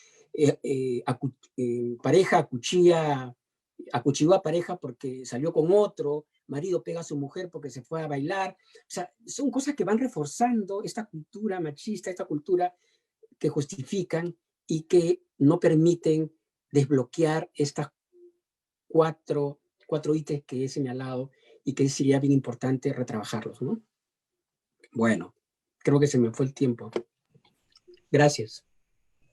Pareja acuchilló a pareja porque salió con otro, marido pega a su mujer porque se fue a bailar. O sea, son cosas que van reforzando esta cultura machista, esta cultura que justifican y que no permiten desbloquear estas cuatro ítems que he señalado y que sería bien importante retrabajarlos, ¿no? Bueno, creo que se me fue el tiempo. Gracias.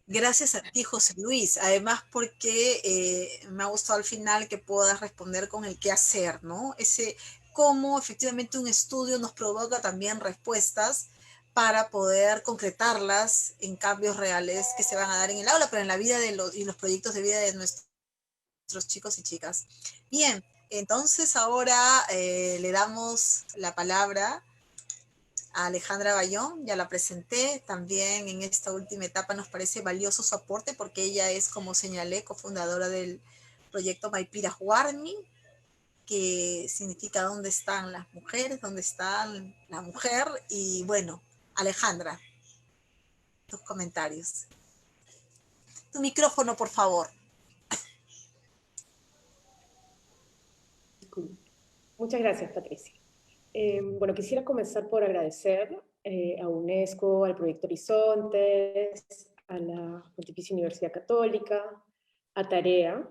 Gracias a ti, José Luis. Además, porque me ha gustado al final que puedas responder con el qué hacer, ¿no? Cómo efectivamente un estudio nos provoca también respuestas para poder concretarlas en cambios reales que se van a dar en el aula, pero en la vida y los proyectos de vida de nuestros chicos y chicas. Bien, entonces ahora le damos la palabra a Alejandra Bayón, ya la presenté, también en esta última etapa nos parece valioso su aporte porque ella es, como señalé, cofundadora del proyecto Maipira Warmi, que significa dónde están las mujeres, dónde está la mujer, y bueno, Alejandra, tus comentarios. Tu micrófono, por favor. Muchas gracias, Patricia. Bueno, quisiera comenzar por agradecer a UNESCO, al Proyecto Horizontes, a la Pontificia Universidad Católica, a Tarea,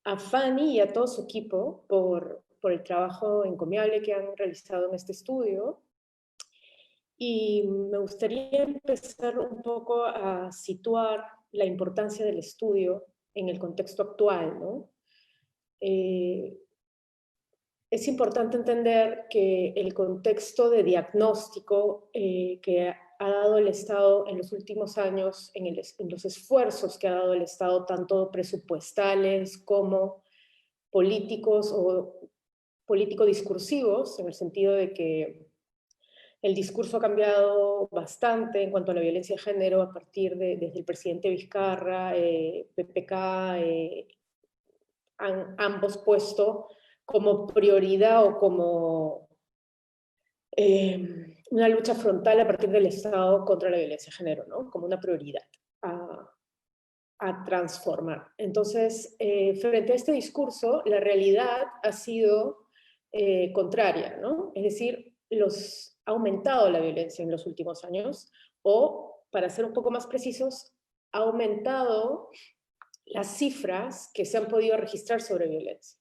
a Fanny y a todo su equipo por el trabajo encomiable que han realizado en este estudio. Y me gustaría empezar un poco a situar la importancia del estudio en el contexto actual, ¿no? Es importante entender que el contexto de diagnóstico que ha dado el Estado en los últimos años, en los esfuerzos que ha dado el Estado, tanto presupuestales como políticos o político-discursivos, en el sentido de que el discurso ha cambiado bastante en cuanto a la violencia de género a partir desde el presidente Vizcarra, PPK, han ambos puesto como prioridad o como una lucha frontal a partir del Estado contra la violencia de género, ¿no? Como una prioridad a transformar. Entonces, frente a este discurso, la realidad ha sido contraria, ¿no? Es decir, ha aumentado la violencia en los últimos años, o, para ser un poco más precisos, ha aumentado las cifras que se han podido registrar sobre violencia.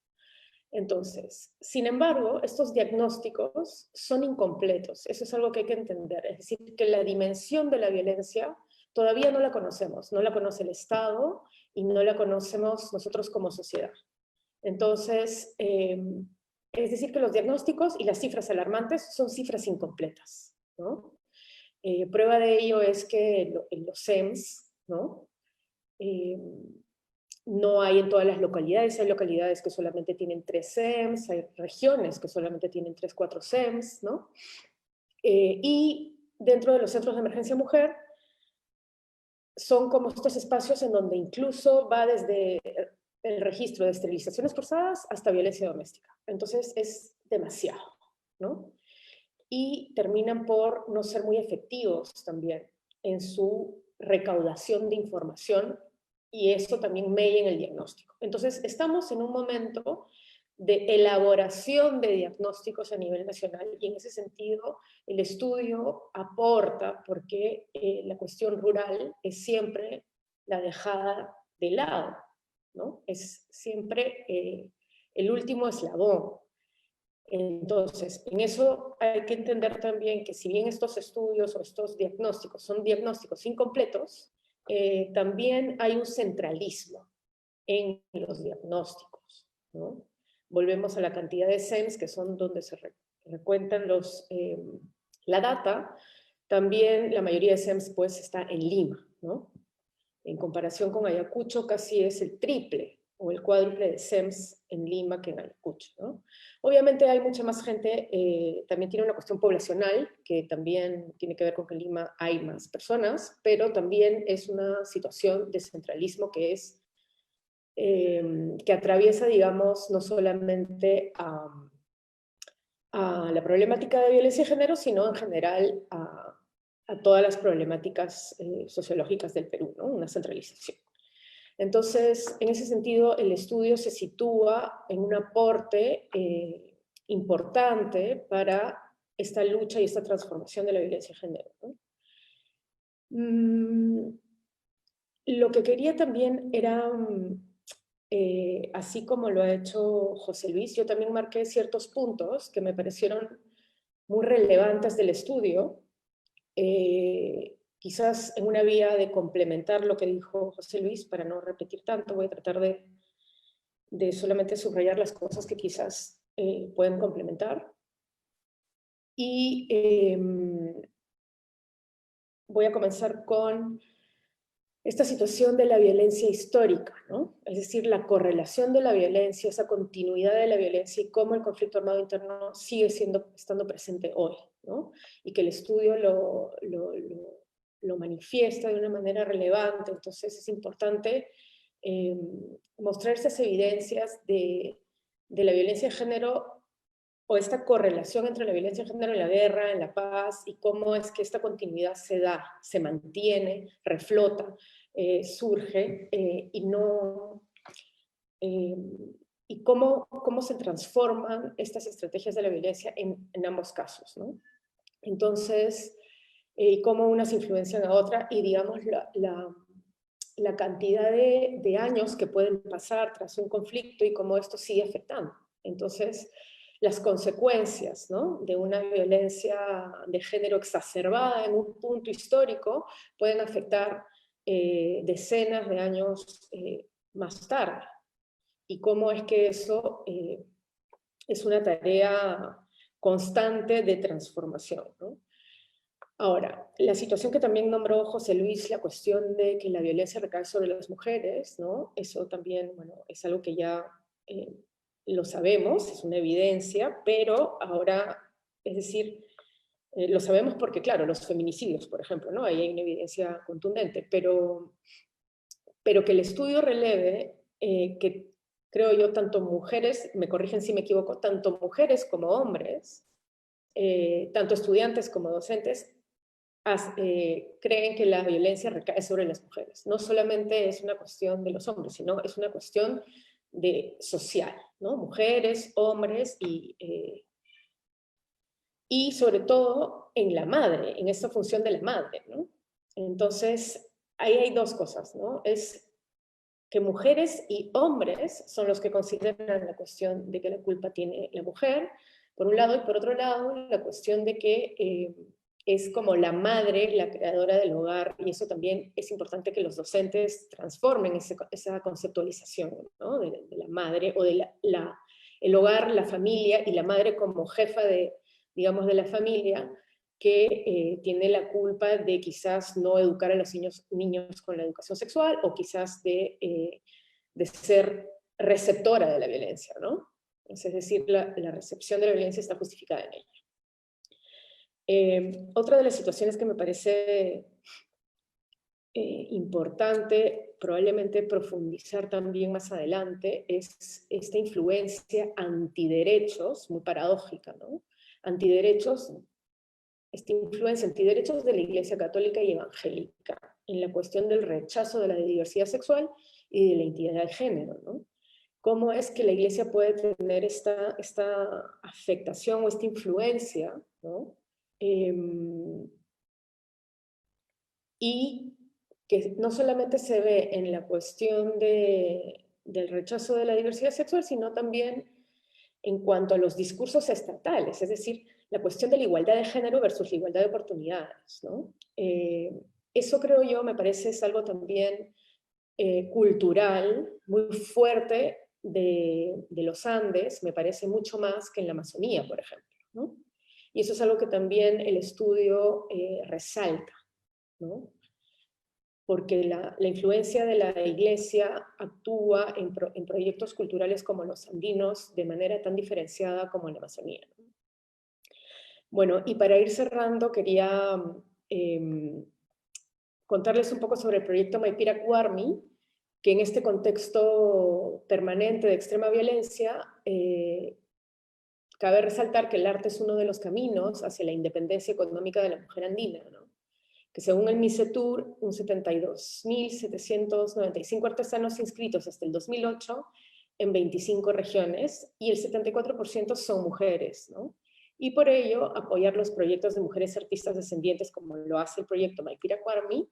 Entonces, sin embargo, estos diagnósticos son incompletos. Eso es algo que hay que entender. Es decir, que la dimensión de la violencia todavía no la conocemos. No la conoce el Estado y no la conocemos nosotros como sociedad. Entonces, Es decir, que los diagnósticos y las cifras alarmantes son cifras incompletas, ¿no? Prueba de ello es que en los SEMS, ¿no? No hay en todas las localidades, hay localidades que solamente tienen 3 SEMS, hay regiones que solamente tienen 3, 4 SEMS, ¿no? Y dentro de los centros de emergencia mujer, son como estos espacios en donde incluso va desde el registro de esterilizaciones forzadas hasta violencia doméstica. Entonces es demasiado, ¿no? Y terminan por no ser muy efectivos también en su recaudación de información, y eso también mella en el diagnóstico. Entonces estamos en un momento de elaboración de diagnósticos a nivel nacional, y en ese sentido el estudio aporta, porque la cuestión rural es siempre la dejada de lado, ¿no? Es siempre el último eslabón. Entonces, en eso hay que entender también que si bien estos estudios o estos diagnósticos son diagnósticos incompletos, también hay un centralismo en los diagnósticos, ¿no? Volvemos a la cantidad de SEMS, que son donde se recuentan la data. También la mayoría de SEMS pues está en Lima, ¿no? En comparación con Ayacucho casi es el triple o el cuádruple de SEMS en Lima que en Ayacucho, ¿no? Obviamente hay mucha más gente, también tiene una cuestión poblacional, que también tiene que ver con que en Lima hay más personas, pero también es una situación de centralismo que es que atraviesa, digamos, no solamente a la problemática de violencia de género, sino en general a todas las problemáticas sociológicas del Perú, ¿no? Una centralización. Entonces, en ese sentido, el estudio se sitúa en un aporte importante para esta lucha y esta transformación de la violencia de género, ¿no? Lo que quería también era, así como lo ha hecho José Luis, yo también marqué ciertos puntos que me parecieron muy relevantes del estudio, quizás en una vía de complementar lo que dijo José Luis, para no repetir tanto, voy a tratar de solamente subrayar las cosas que quizás pueden complementar. Y voy a comenzar con esta situación de la violencia histórica, ¿no? Es decir, la correlación de la violencia, esa continuidad de la violencia y cómo el conflicto armado interno sigue estando presente hoy, ¿no? Y que el estudio lo manifiesta de una manera relevante. Entonces es importante mostrar estas evidencias de la violencia de género, o esta correlación entre la violencia de género en la guerra, en la paz, y cómo es que esta continuidad se da, se mantiene, reflota, surge, y cómo se transforman estas estrategias de la violencia en ambos casos, ¿no? Entonces, cómo unas influencian a otra, y digamos la cantidad de años que pueden pasar tras un conflicto y cómo esto sigue afectando. Entonces, las consecuencias, ¿no?, de una violencia de género exacerbada en un punto histórico pueden afectar decenas de años más tarde. Y cómo es que eso es una tarea constante de transformación, ¿no? Ahora, la situación que también nombró José Luis, la cuestión de que la violencia recae sobre las mujeres, ¿no? Eso también, bueno, es algo que ya lo sabemos, es una evidencia, pero ahora, es decir, lo sabemos porque, claro, los feminicidios, por ejemplo, ¿no? Ahí hay una evidencia contundente, pero que el estudio releve que, creo yo, tanto mujeres, me corrigen si me equivoco, tanto mujeres como hombres, tanto estudiantes como docentes, creen que la violencia recae sobre las mujeres. No solamente es una cuestión de los hombres, sino es una cuestión social, ¿no? Mujeres, hombres y sobre todo en la madre, en esta función de la madre, ¿no? Entonces, ahí hay dos cosas, ¿no? Es que mujeres y hombres son los que consideran la cuestión de que la culpa tiene la mujer, por un lado, y por otro lado, la cuestión de que es como la madre, la creadora del hogar, y eso también es importante que los docentes transformen esa conceptualización, ¿no?, de la madre, o de el hogar, la familia y la madre como jefa de, digamos, de la familia, que tiene la culpa de quizás no educar a los niños con la educación sexual, o quizás de ser receptora de la violencia, ¿no? Es decir, la recepción de la violencia está justificada en ella. Otra de las situaciones que me parece importante probablemente profundizar también más adelante es esta influencia antiderechos, muy paradójica, ¿no? Esta influencia antiderechos de la Iglesia Católica y Evangélica en la cuestión del rechazo de la diversidad sexual y de la identidad de género, ¿no? ¿Cómo es que la Iglesia puede tener esta afectación o esta influencia, ¿no? Y que no solamente se ve en la cuestión del rechazo de la diversidad sexual, sino también en cuanto a los discursos estatales, es decir, la cuestión de la igualdad de género versus la igualdad de oportunidades, ¿no? Eso creo yo, me parece, es algo también cultural, muy fuerte de los Andes, me parece mucho más que en la Amazonía, por ejemplo, ¿no? Y eso es algo que también el estudio resalta, ¿no? Porque la influencia de la Iglesia actúa en proyectos culturales como los andinos de manera tan diferenciada como en la Amazonía, ¿no? Bueno, y para ir cerrando, quería contarles un poco sobre el proyecto Maipira Kuarmi, que en este contexto permanente de extrema violencia, cabe resaltar que el arte es uno de los caminos hacia la independencia económica de la mujer andina, ¿no? Que según el MICETUR, un 72.795 artesanos inscritos hasta el 2008 en 25 regiones, y el 74% son mujeres, ¿no? Y por ello, apoyar los proyectos de mujeres artistas descendientes, como lo hace el proyecto Maipira Kuarmi,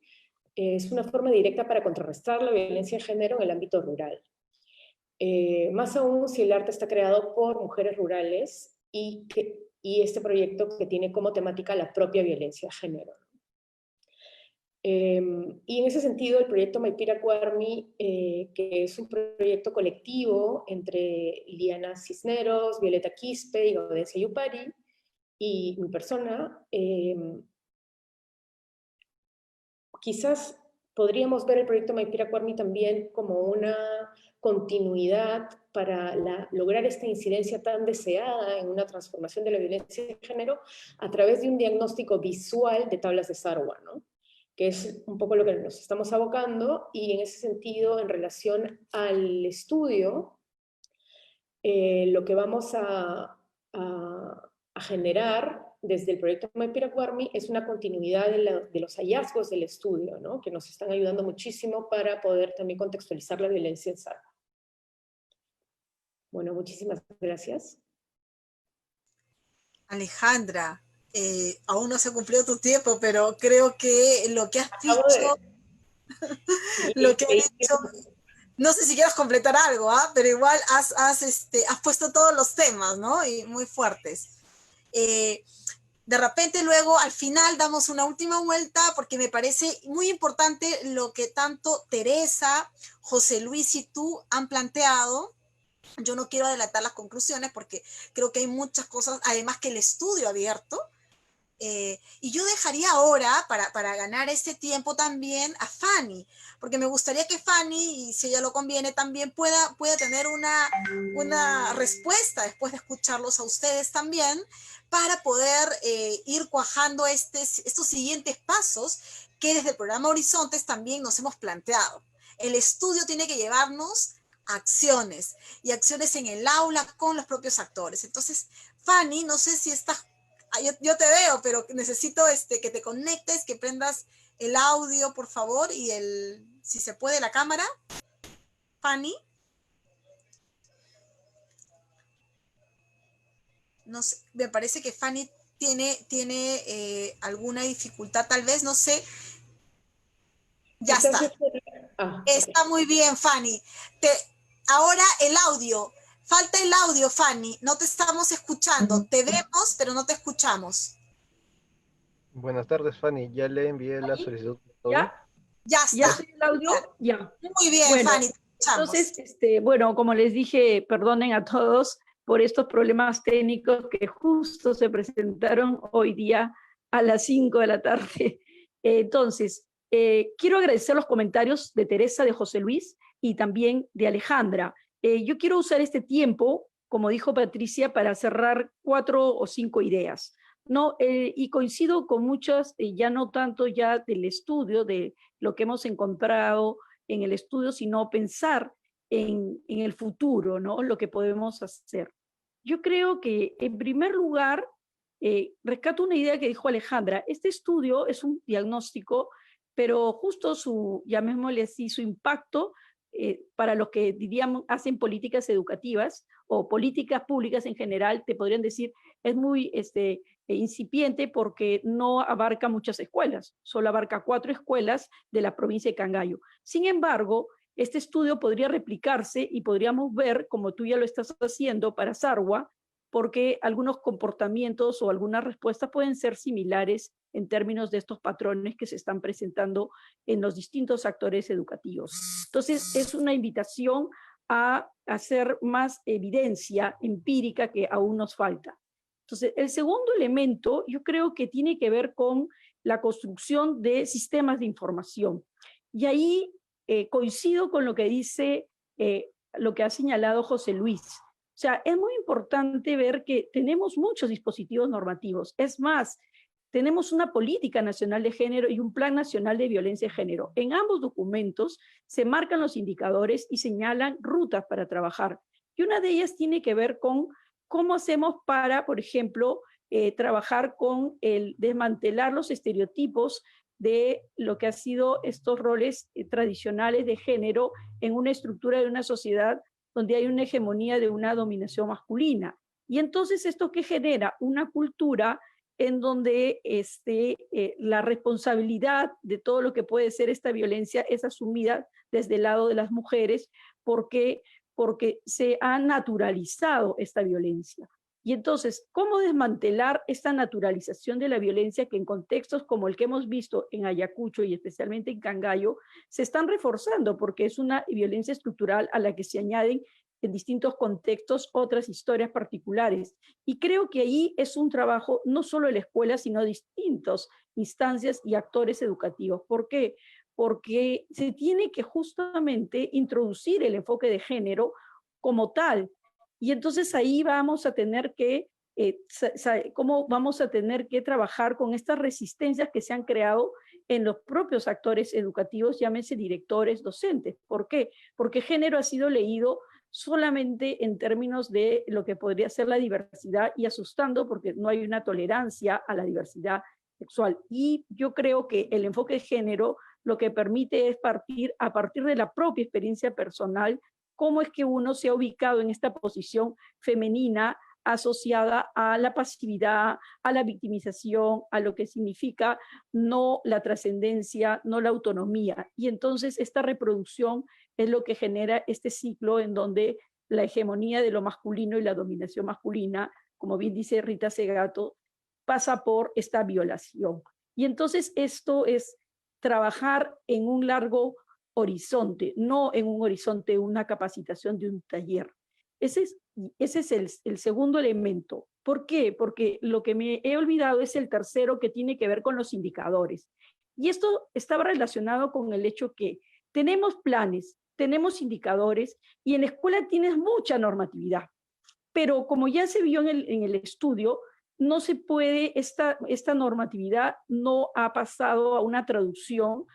es una forma directa para contrarrestar la violencia de género en el ámbito rural. Más aún si el arte está creado por mujeres rurales y este proyecto que tiene como temática la propia violencia de género. Y en ese sentido, el proyecto Maipira Kuarmi, que es un proyecto colectivo entre Liliana Cisneros, Violeta Quispe y Gaudencia Yupari, y mi persona, quizás podríamos ver el proyecto Maipira Kuarmi también como una continuidad para lograr esta incidencia tan deseada en una transformación de la violencia de género a través de un diagnóstico visual de tablas de Sarwa, ¿no? Que es un poco lo que nos estamos abocando, y en ese sentido, en relación al estudio, lo que vamos a generar desde el proyecto Maipira Kuarmi es una continuidad de los hallazgos del estudio, ¿no? Que nos están ayudando muchísimo para poder también contextualizar la violencia en Sarwa. Bueno, muchísimas gracias. Alejandra, aún no se cumplió tu tiempo, pero creo que lo que has dicho, no sé si quieres completar algo, pero igual has puesto todos los temas, ¿no? Y muy fuertes. De repente luego al final damos una última vuelta, porque me parece muy importante lo que tanto Teresa, José Luis y tú han planteado. Yo no quiero adelantar las conclusiones porque creo que hay muchas cosas, además que el estudio abierto. Y yo dejaría ahora, para ganar este tiempo también, a Fanny, porque me gustaría que Fanny, y si ella lo conviene, también pueda tener una respuesta después de escucharlos a ustedes también, para poder ir cuajando estos siguientes pasos que desde el programa Horizontes también nos hemos planteado. El estudio tiene que llevarnos a acciones, y acciones en el aula con los propios actores. Entonces, Fanny, no sé si estás... Yo te veo, pero necesito que te conectes, que prendas el audio, por favor, y si se puede, la cámara. Fanny. No sé, me parece que Fanny tiene alguna dificultad, tal vez, no sé. Ya está. Está muy bien, Fanny. Ahora el audio. Falta el audio, Fanny. No te estamos escuchando. Te vemos, pero no te escuchamos. Buenas tardes, Fanny. Ya le envié la solicitud. ¿Ya? Ya está. ¿Ya estoy el audio? Ya. Muy bien, bueno, Fanny. Entonces, bueno, como les dije, perdonen a todos, por estos problemas técnicos que justo se presentaron hoy día a las 5 de la tarde. Entonces, quiero agradecer los comentarios de Teresa, de José Luis y también de Alejandra. Yo quiero usar este tiempo, como dijo Patricia, para cerrar 4 o 5 ideas, ¿no? Y coincido con muchas, ya no tanto ya del estudio, de lo que hemos encontrado en el estudio, sino pensar en el futuro, ¿no? Lo que podemos hacer. Yo creo que, en primer lugar, rescato una idea que dijo Alejandra. Este estudio es un diagnóstico, pero justo llamémosle así, su impacto para los que diríamos hacen políticas educativas o políticas públicas en general, te podrían decir, es muy incipiente porque no abarca muchas escuelas, solo abarca 4 escuelas de la provincia de Cangallo. Sin embargo, este estudio podría replicarse y podríamos ver, como tú ya lo estás haciendo para Sarwa, porque algunos comportamientos o algunas respuestas pueden ser similares en términos de estos patrones que se están presentando en los distintos actores educativos. Entonces, es una invitación a hacer más evidencia empírica que aún nos falta. Entonces, el segundo elemento yo creo que tiene que ver con la construcción de sistemas de información. Y ahí coincido con lo que dice, lo que ha señalado José Luis. O sea, es muy importante ver que tenemos muchos dispositivos normativos. Es más, tenemos una política nacional de género y un plan nacional de violencia de género. En ambos documentos se marcan los indicadores y señalan rutas para trabajar. Y una de ellas tiene que ver con cómo hacemos para, por ejemplo, trabajar con el desmantelar los estereotipos de lo que ha sido estos roles tradicionales de género en una estructura de una sociedad donde hay una hegemonía de una dominación masculina. Y entonces esto que genera una cultura en donde la responsabilidad de todo lo que puede ser esta violencia es asumida desde el lado de las mujeres porque se ha naturalizado esta violencia. Y entonces, ¿cómo desmantelar esta naturalización de la violencia que en contextos como el que hemos visto en Ayacucho y especialmente en Cangallo se están reforzando porque es una violencia estructural a la que se añaden en distintos contextos otras historias particulares? Y creo que ahí es un trabajo no solo de la escuela, sino de distintas instancias y actores educativos. ¿Por qué? Porque se tiene que justamente introducir el enfoque de género como tal. Y entonces ahí vamos a tener que, cómo vamos a tener que trabajar con estas resistencias que se han creado en los propios actores educativos, llámense directores, docentes. ¿Por qué? Porque género ha sido leído solamente en términos de lo que podría ser la diversidad y asustando porque no hay una tolerancia a la diversidad sexual. Y yo creo que el enfoque de género lo que permite es a partir de la propia experiencia personal, cómo es que uno se ha ubicado en esta posición femenina asociada a la pasividad, a la victimización, a lo que significa no la trascendencia, no la autonomía. Y entonces esta reproducción es lo que genera este ciclo en donde la hegemonía de lo masculino y la dominación masculina, como bien dice Rita Segato, pasa por esta violación. Y entonces esto es trabajar en un largo horizonte, no en un horizonte, una capacitación de un taller. Ese es el segundo elemento. ¿Por qué? Porque lo que me he olvidado es el tercero, que tiene que ver con los indicadores. Y esto estaba relacionado con el hecho que tenemos planes, tenemos indicadores y en la escuela tienes mucha normatividad. Pero como ya se vio en el estudio, no se puede, esta normatividad no ha pasado a una traducción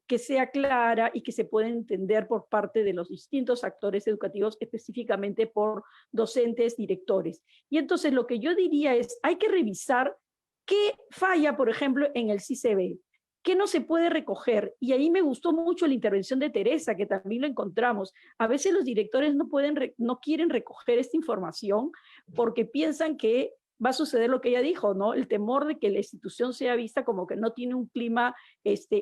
que sea clara y que se pueda entender por parte de los distintos actores educativos, específicamente por docentes, directores. Y entonces lo que yo diría es, hay que revisar qué falla, por ejemplo, en el CICB, qué no se puede recoger. Y ahí me gustó mucho la intervención de Teresa, que también lo encontramos. A veces los directores no quieren recoger esta información porque piensan que va a suceder lo que ella dijo, ¿no? El temor de que la institución sea vista como que no tiene un clima,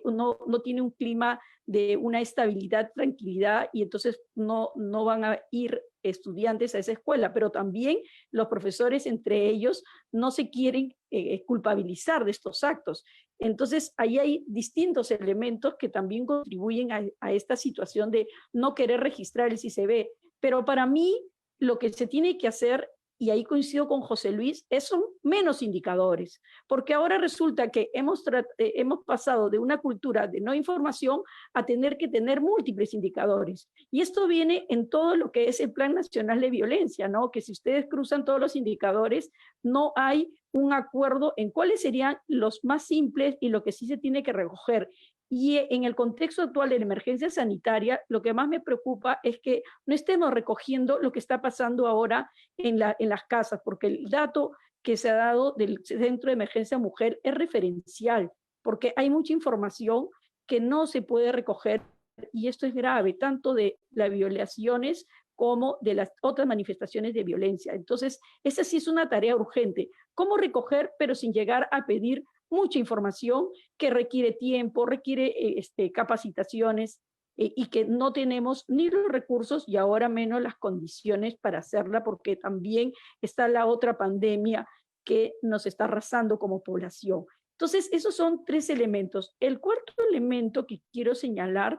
no tiene un clima de una estabilidad, tranquilidad, y entonces no van a ir estudiantes a esa escuela, pero también los profesores entre ellos no se quieren culpabilizar de estos actos. Entonces, ahí hay distintos elementos que también contribuyen a esta situación de no querer registrar el CICB. Pero para mí, lo que se tiene que hacer, y ahí coincido con José Luis, son menos indicadores, porque ahora resulta que hemos pasado de una cultura de no información a tener que tener múltiples indicadores. Y esto viene en todo lo que es el Plan Nacional de Violencia, ¿no? Que si ustedes cruzan todos los indicadores, no hay un acuerdo en cuáles serían los más simples y lo que sí se tiene que recoger. Y en el contexto actual de la emergencia sanitaria, lo que más me preocupa es que no estemos recogiendo lo que está pasando ahora en las casas, porque el dato que se ha dado del Centro de Emergencia Mujer es referencial, porque hay mucha información que no se puede recoger, y esto es grave, tanto de las violaciones como de las otras manifestaciones de violencia. Entonces, esa sí es una tarea urgente. ¿Cómo recoger, pero sin llegar a pedir mucha información que requiere tiempo, requiere capacitaciones, y que no tenemos ni los recursos y ahora menos las condiciones para hacerla, porque también está la otra pandemia que nos está arrasando como población? Entonces, esos son 3 elementos. El cuarto elemento que quiero señalar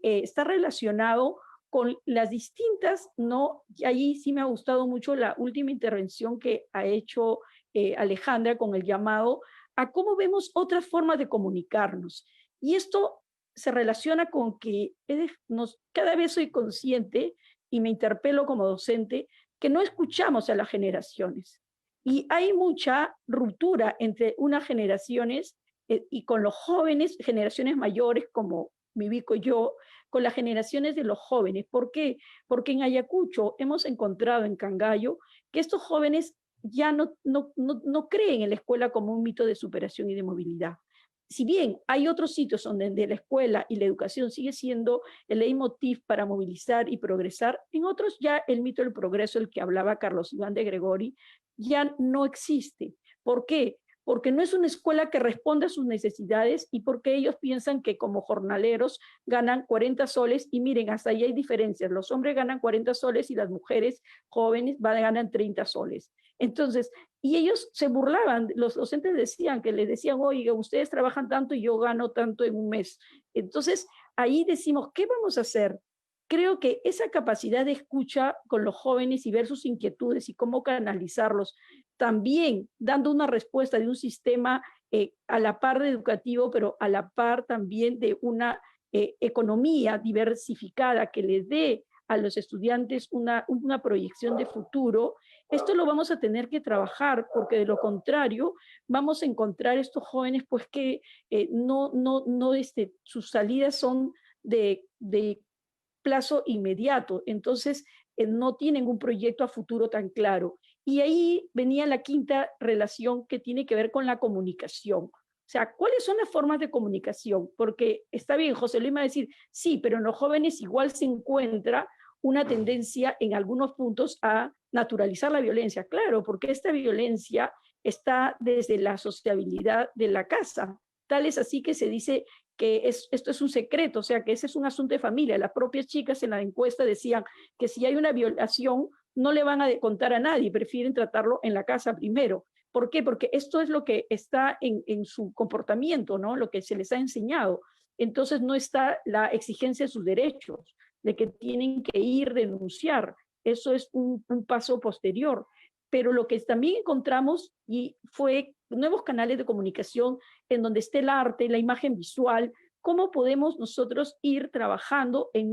está relacionado con las distintas, ¿no? Y ahí sí me ha gustado mucho la última intervención que ha hecho Alejandra, con el llamado a cómo vemos otras formas de comunicarnos. Y esto se relaciona con que cada vez soy consciente y me interpelo como docente que no escuchamos a las generaciones. Y hay mucha ruptura entre unas generaciones y con los jóvenes, generaciones mayores como me ubico yo, con las generaciones de los jóvenes. ¿Por qué? Porque en Ayacucho hemos encontrado en Cangallo que estos jóvenes ya no creen en la escuela como un mito de superación y de movilidad. Si bien hay otros sitios donde la escuela y la educación sigue siendo el leitmotiv para movilizar y progresar, en otros ya el mito del progreso, el que hablaba Carlos Iván de Gregori, ya no existe. ¿Por qué? Porque no es una escuela que responde a sus necesidades y porque ellos piensan que como jornaleros ganan 40 soles, y miren, hasta ahí hay diferencias. Los hombres ganan 40 soles y las mujeres jóvenes ganan 30 soles. Entonces, y ellos se burlaban, los docentes decían, que les decían, oiga, ustedes trabajan tanto y yo gano tanto en un mes. Entonces, ahí decimos, ¿qué vamos a hacer? Creo que esa capacidad de escucha con los jóvenes y ver sus inquietudes y cómo canalizarlos, también dando una respuesta de un sistema a la par de educativo, pero a la par también de una economía diversificada que les dé a los estudiantes una proyección de futuro. Esto lo vamos a tener que trabajar, porque de lo contrario vamos a encontrar estos jóvenes pues que sus salidas son de plazo inmediato, entonces no tienen un proyecto a futuro tan claro. Y ahí venía la quinta relación, que tiene que ver con la comunicación. O sea, ¿cuáles son las formas de comunicación? Porque está bien, José Luis va a decir, sí, pero en los jóvenes igual se encuentra una tendencia en algunos puntos a naturalizar la violencia. Claro, porque esta violencia está desde la sociabilidad de la casa. Tal es así que se dice que esto es un secreto, o sea, que ese es un asunto de familia. Las propias chicas en la encuesta decían que si hay una violación, no le van a contar a nadie, prefieren tratarlo en la casa primero. ¿Por qué? Porque esto es lo que está en su comportamiento, ¿no? Lo que se les ha enseñado. Entonces no está la exigencia de sus derechos, de que tienen que ir, denunciar. Eso es un paso posterior. Pero lo que también encontramos y fue nuevos canales de comunicación en donde esté el arte, la imagen visual, cómo podemos nosotros ir trabajando en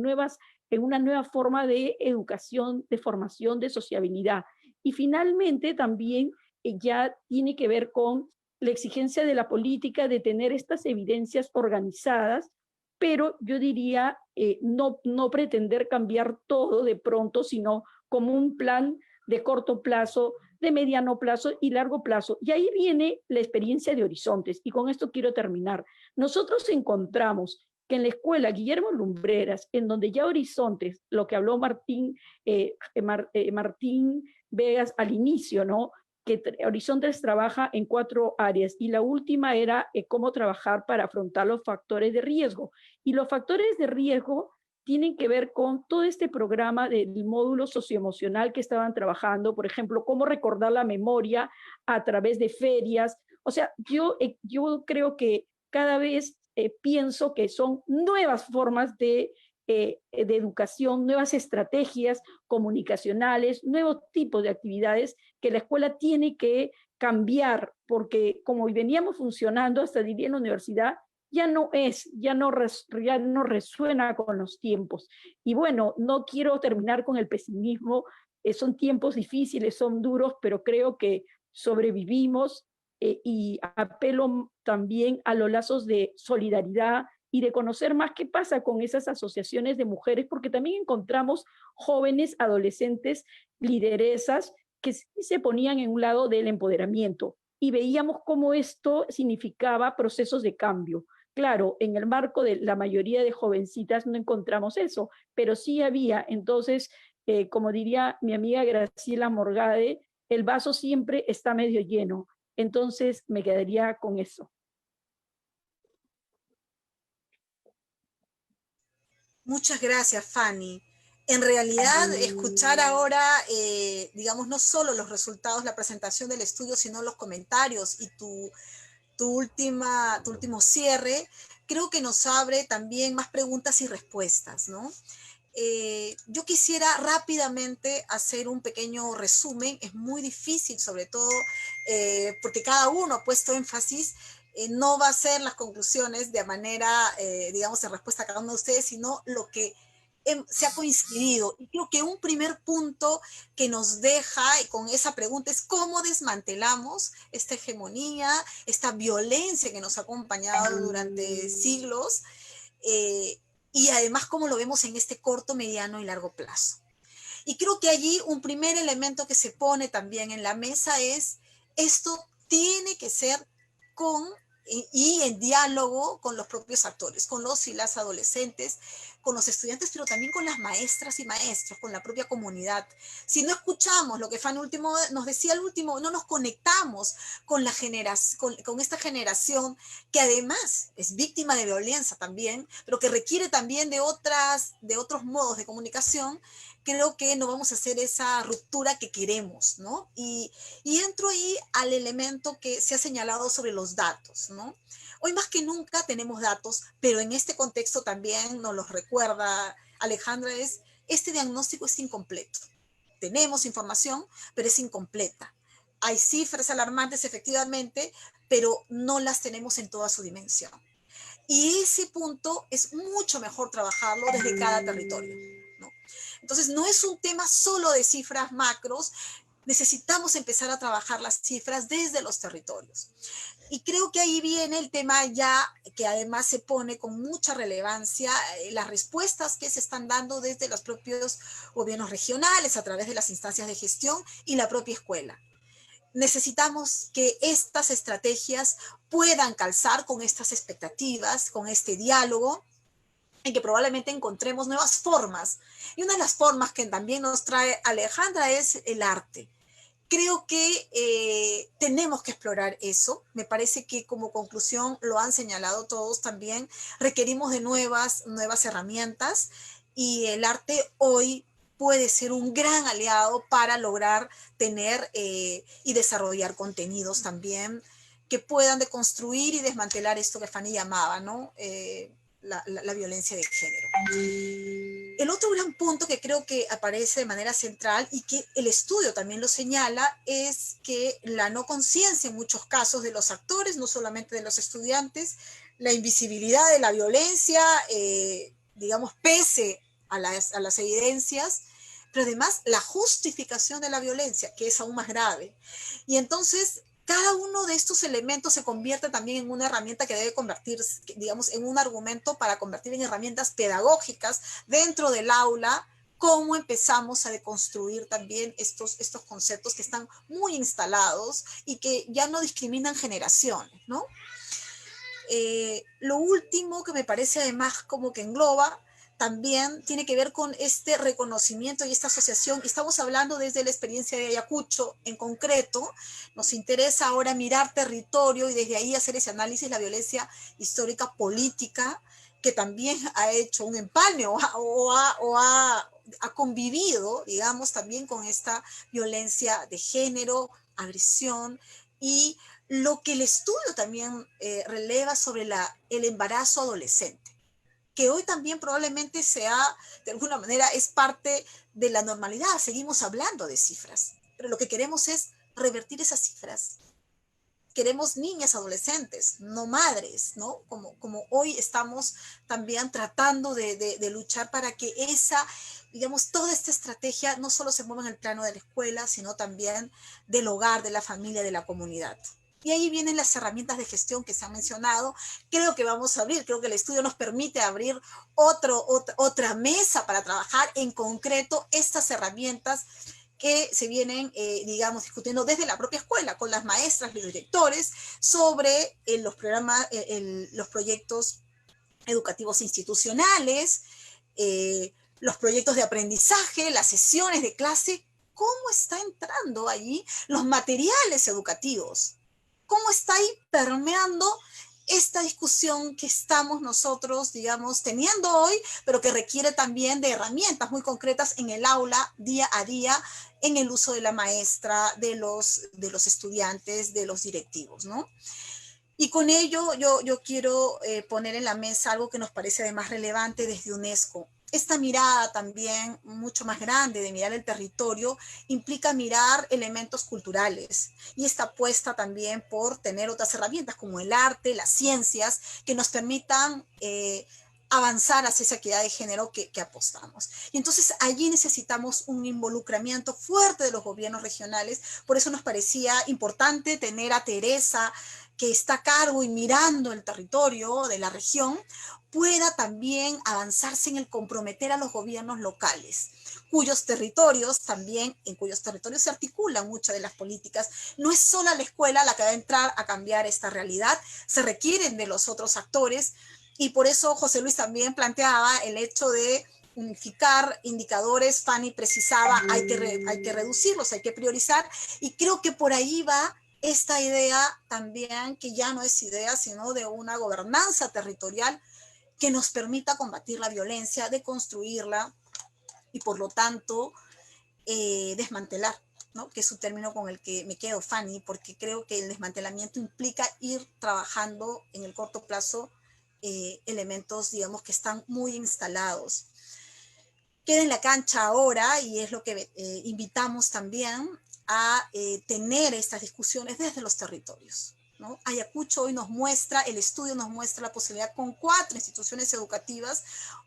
una nueva forma de educación, de formación, de sociabilidad. Y finalmente también ya tiene que ver con la exigencia de la política de tener estas evidencias organizadas, pero yo diría no pretender cambiar todo de pronto, sino como un plan de corto plazo, de mediano plazo y largo plazo. Y ahí viene la experiencia de Horizontes, y con esto quiero terminar. Nosotros encontramos que en la escuela Guillermo Lumbreras, en donde ya Horizontes, lo que habló Martín Vegas al inicio, ¿no? Que Horizontes trabaja en 4 áreas, y la última era cómo trabajar para afrontar los factores de riesgo. Y los factores de riesgo tienen que ver con todo este programa del módulo socioemocional que estaban trabajando, por ejemplo, cómo recordar la memoria a través de ferias. O sea, yo creo que cada vez pienso que son nuevas formas de de educación, nuevas estrategias comunicacionales, nuevos tipos de actividades que la escuela tiene que cambiar, porque como veníamos funcionando hasta diría en la universidad, ya no resuena con los tiempos. Y bueno, no quiero terminar con el pesimismo, son tiempos difíciles, son duros, pero creo que sobrevivimos y apelo también a los lazos de solidaridad y de conocer más qué pasa con esas asociaciones de mujeres, porque también encontramos jóvenes, adolescentes, lideresas que sí se ponían en un lado del empoderamiento y veíamos cómo esto significaba procesos de cambio. Claro, en el marco de la mayoría de jovencitas no encontramos eso, pero sí había. Entonces, como diría mi amiga Graciela Morgade, el vaso siempre está medio lleno. Entonces, me quedaría con eso. Muchas gracias, Fanny. En realidad, escuchar ahora, digamos, no solo los resultados, la presentación del estudio, sino los comentarios y tu último cierre, creo que nos abre también más preguntas y respuestas, ¿no? Yo quisiera rápidamente hacer un pequeño resumen. Es muy difícil, sobre todo porque cada uno ha puesto énfasis. No va a ser las conclusiones de manera, digamos, en respuesta a cada uno de ustedes, sino lo que se ha coincidido. Y creo que un primer punto que nos deja con esa pregunta es cómo desmantelamos esta hegemonía, esta violencia que nos ha acompañado durante siglos, y además cómo lo vemos en este corto, mediano y largo plazo. Y creo que allí un primer elemento que se pone también en la mesa es esto tiene que ser y en diálogo con los propios actores, con los y las adolescentes, con los estudiantes, pero también con las maestras y maestros, con la propia comunidad. Si no escuchamos lo que Fanny último nos decía al último, no nos conectamos con esta generación que además es víctima de violencia también, pero que requiere también de otros modos de comunicación, creo que no vamos a hacer esa ruptura que queremos, ¿no? Y entro ahí al elemento que se ha señalado sobre los datos, ¿no? Hoy más que nunca tenemos datos, pero en este contexto también nos los recuerda Alejandra, este diagnóstico es incompleto. Tenemos información, pero es incompleta. Hay cifras alarmantes, efectivamente, pero no las tenemos en toda su dimensión. Y ese punto es mucho mejor trabajarlo desde cada territorio, ¿no? Entonces, no es un tema solo de cifras macros, necesitamos empezar a trabajar las cifras desde los territorios. Y creo que ahí viene el tema ya que además se pone con mucha relevancia, las respuestas que se están dando desde los propios gobiernos regionales a través de las instancias de gestión y la propia escuela. Necesitamos que estas estrategias puedan calzar con estas expectativas, con este diálogo, en que probablemente encontremos nuevas formas. Y una de las formas que también nos trae Alejandra es el arte. Creo que tenemos que explorar eso. Me parece que como conclusión lo han señalado todos también. Requerimos de nuevas herramientas y el arte hoy puede ser un gran aliado para lograr tener y desarrollar contenidos también que puedan deconstruir y desmantelar esto que Fanny llamaba, ¿no? La violencia de género. El otro gran punto que creo que aparece de manera central y que el estudio también lo señala es que la no conciencia en muchos casos de los actores, no solamente de los estudiantes, la invisibilidad de la violencia, digamos, pese a las evidencias, pero además la justificación de la violencia, que es aún más grave. Y entonces cada uno de estos elementos se convierte también en una herramienta que debe convertirse, digamos, en un argumento para convertir en herramientas pedagógicas dentro del aula, cómo empezamos a deconstruir también estos conceptos que están muy instalados y que ya no discriminan generaciones, ¿no? Lo último que me parece además como que engloba también tiene que ver con este reconocimiento y esta asociación. Estamos hablando desde la experiencia de Ayacucho en concreto. Nos interesa ahora mirar territorio y desde ahí hacer ese análisis de la violencia histórica política, que también ha hecho un empalme o ha convivido, digamos, también con esta violencia de género, agresión y lo que el estudio también releva sobre el embarazo adolescente. que hoy también probablemente de alguna manera, es parte de la normalidad. Seguimos hablando de cifras, pero lo que queremos es revertir esas cifras. Queremos niñas, adolescentes, no madres, ¿no? Como hoy estamos también tratando de luchar para que digamos, toda esta estrategia no solo se mueva en el plano de la escuela, sino también del hogar, de la familia, de la comunidad. Y ahí vienen las herramientas de gestión que se han mencionado. Creo que vamos a abrir, creo que el estudio nos permite abrir otra mesa para trabajar en concreto estas herramientas que se vienen, digamos, discutiendo desde la propia escuela, con las maestras, los directores, sobre los programas, los proyectos educativos institucionales, los proyectos de aprendizaje, las sesiones de clase, cómo está entrando allí los materiales educativos, cómo está ahí permeando esta discusión que estamos nosotros, digamos, teniendo hoy, pero que requiere también de herramientas muy concretas en el aula, día a día, en el uso de la maestra, de los estudiantes, de los directivos, ¿no? Y con ello yo quiero poner en la mesa algo que nos parece además relevante desde UNESCO. Esta mirada también mucho más grande de mirar el territorio implica mirar elementos culturales y esta apuesta también por tener otras herramientas como el arte, las ciencias, que nos permitan avanzar hacia esa equidad de género que apostamos. Y entonces allí necesitamos un involucramiento fuerte de los gobiernos regionales, por eso nos parecía importante tener a Teresa, que está a cargo y mirando el territorio de la región, pueda también avanzarse en el comprometer a los gobiernos locales, en cuyos territorios se articulan muchas de las políticas. No es sola la escuela la que va a entrar a cambiar esta realidad, se requieren de los otros actores, y por eso José Luis también planteaba el hecho de unificar indicadores. Fanny precisaba, hay que reducirlos, hay que priorizar, y creo que por ahí va esta idea también, que ya no es idea, sino de una gobernanza territorial que nos permita combatir la violencia, deconstruirla y por lo tanto desmantelar, ¿no? Que es un término con el que me quedo, Fanny, porque creo que el desmantelamiento implica ir trabajando en el corto plazo elementos, digamos, que están muy instalados. Queda en la cancha ahora, y es lo que invitamos también a tener estas discusiones desde los territorios, ¿no? Ayacucho hoy nos muestra, el estudio nos muestra la posibilidad con 4 instituciones educativas,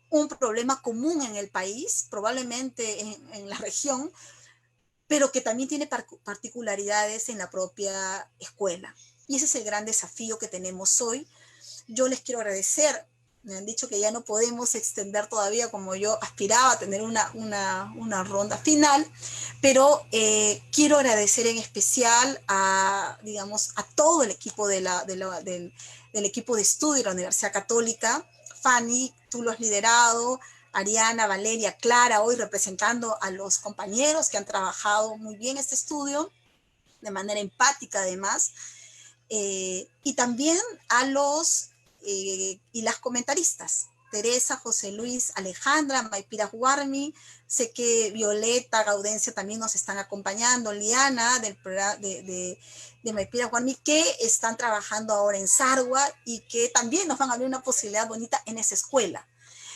un problema común en el país, probablemente en la región, pero que también tiene particularidades en la propia escuela. Y ese es el gran desafío que tenemos hoy. Yo les quiero agradecer. Me han dicho que ya no podemos extender todavía como yo aspiraba a tener una ronda final, pero quiero agradecer en especial digamos, a todo el equipo del equipo de estudio de la Universidad Católica. Fanny, tú lo has liderado, Ariana, Valeria, Clara, hoy representando a los compañeros que han trabajado muy bien este estudio, de manera empática además, y también a los y las comentaristas, Teresa, José Luis, Alejandra, Maipira Huarmi, sé que Violeta, Gaudencia también nos están acompañando, Liana del programa de Maipira Huarmi, que están trabajando ahora en Sarwa y que también nos van a abrir una posibilidad bonita en esa escuela.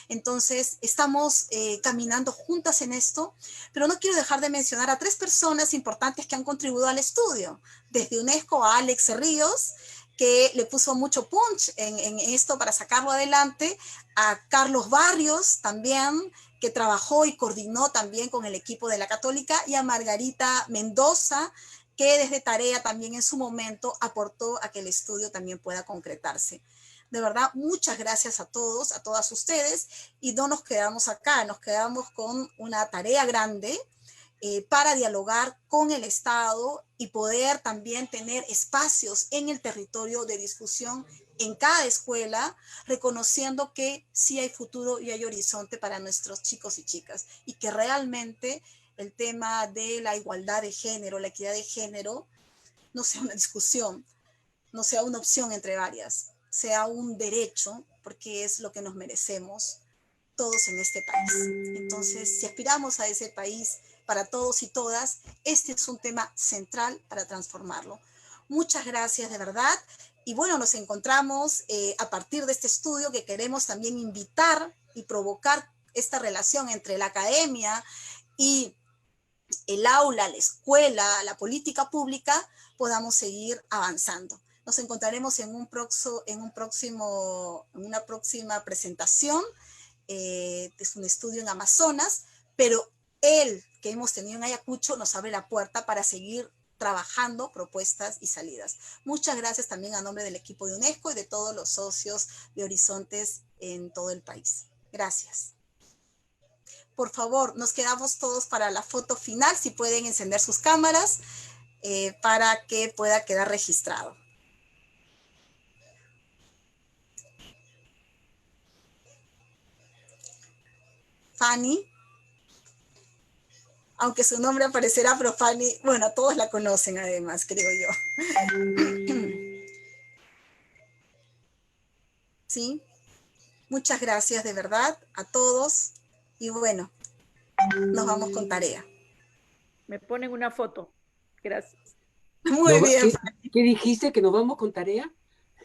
Entonces, estamos caminando juntas en esto, pero no quiero dejar de mencionar a 3 personas importantes que han contribuido al estudio. Desde UNESCO a Alex Ríos, que le puso mucho punch en esto para sacarlo adelante, a Carlos Barrios también, que trabajó y coordinó también con el equipo de la Católica, y a Margarita Mendoza, que desde Tarea también en su momento aportó a que el estudio también pueda concretarse. De verdad, muchas gracias a todos, a todas ustedes, y no nos quedamos acá, nos quedamos con una tarea grande para dialogar con el Estado y poder también tener espacios en el territorio de discusión en cada escuela, reconociendo que sí hay futuro y hay horizonte para nuestros chicos y chicas, y que realmente el tema de la igualdad de género, la equidad de género, no sea una discusión, no sea una opción entre varias, sea un derecho, porque es lo que nos merecemos todos en este país. Entonces, si aspiramos a ese país para todos y todas, este es un tema central para transformarlo. Muchas gracias de verdad. Y bueno, nos encontramos a partir de este estudio que queremos también invitar y provocar esta relación entre la academia y el aula, la escuela, la política pública, podamos seguir avanzando. Nos encontraremos en una próxima presentación. Es un estudio en Amazonas, pero el que hemos tenido en Ayacucho nos abre la puerta para seguir trabajando propuestas y salidas. Muchas gracias también a nombre del equipo de UNESCO y de todos los socios de Horizontes en todo el país. Gracias. Por favor, nos quedamos todos para la foto final, si pueden encender sus cámaras para que pueda quedar registrado. Fanny, aunque su nombre aparecerá, pero Fanny, bueno, todos la conocen además, creo yo. ¿Sí? Muchas gracias de verdad a todos y bueno, nos vamos con tarea. Me ponen una foto. Gracias. Muy bien. ¿Qué dijiste? ¿Que nos vamos con tarea?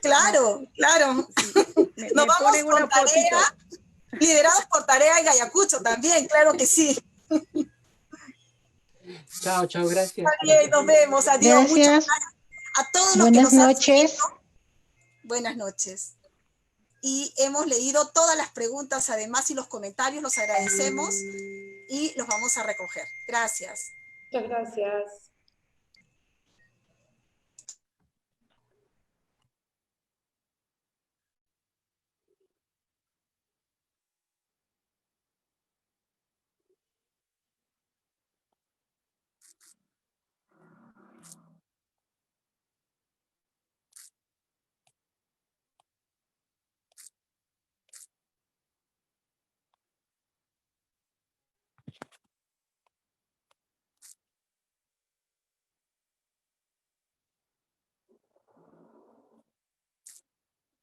Claro, claro. Nos vamos con tarea, liderados por Tarea en Ayacucho también, claro que sí. Chao, chao, gracias. Está bien, nos vemos, adiós. Gracias. Muchas gracias a todos los Buenas que nos noches. han seguido. Buenas noches. Y hemos leído todas las preguntas además y los comentarios, los agradecemos y los vamos a recoger. Gracias. Muchas gracias.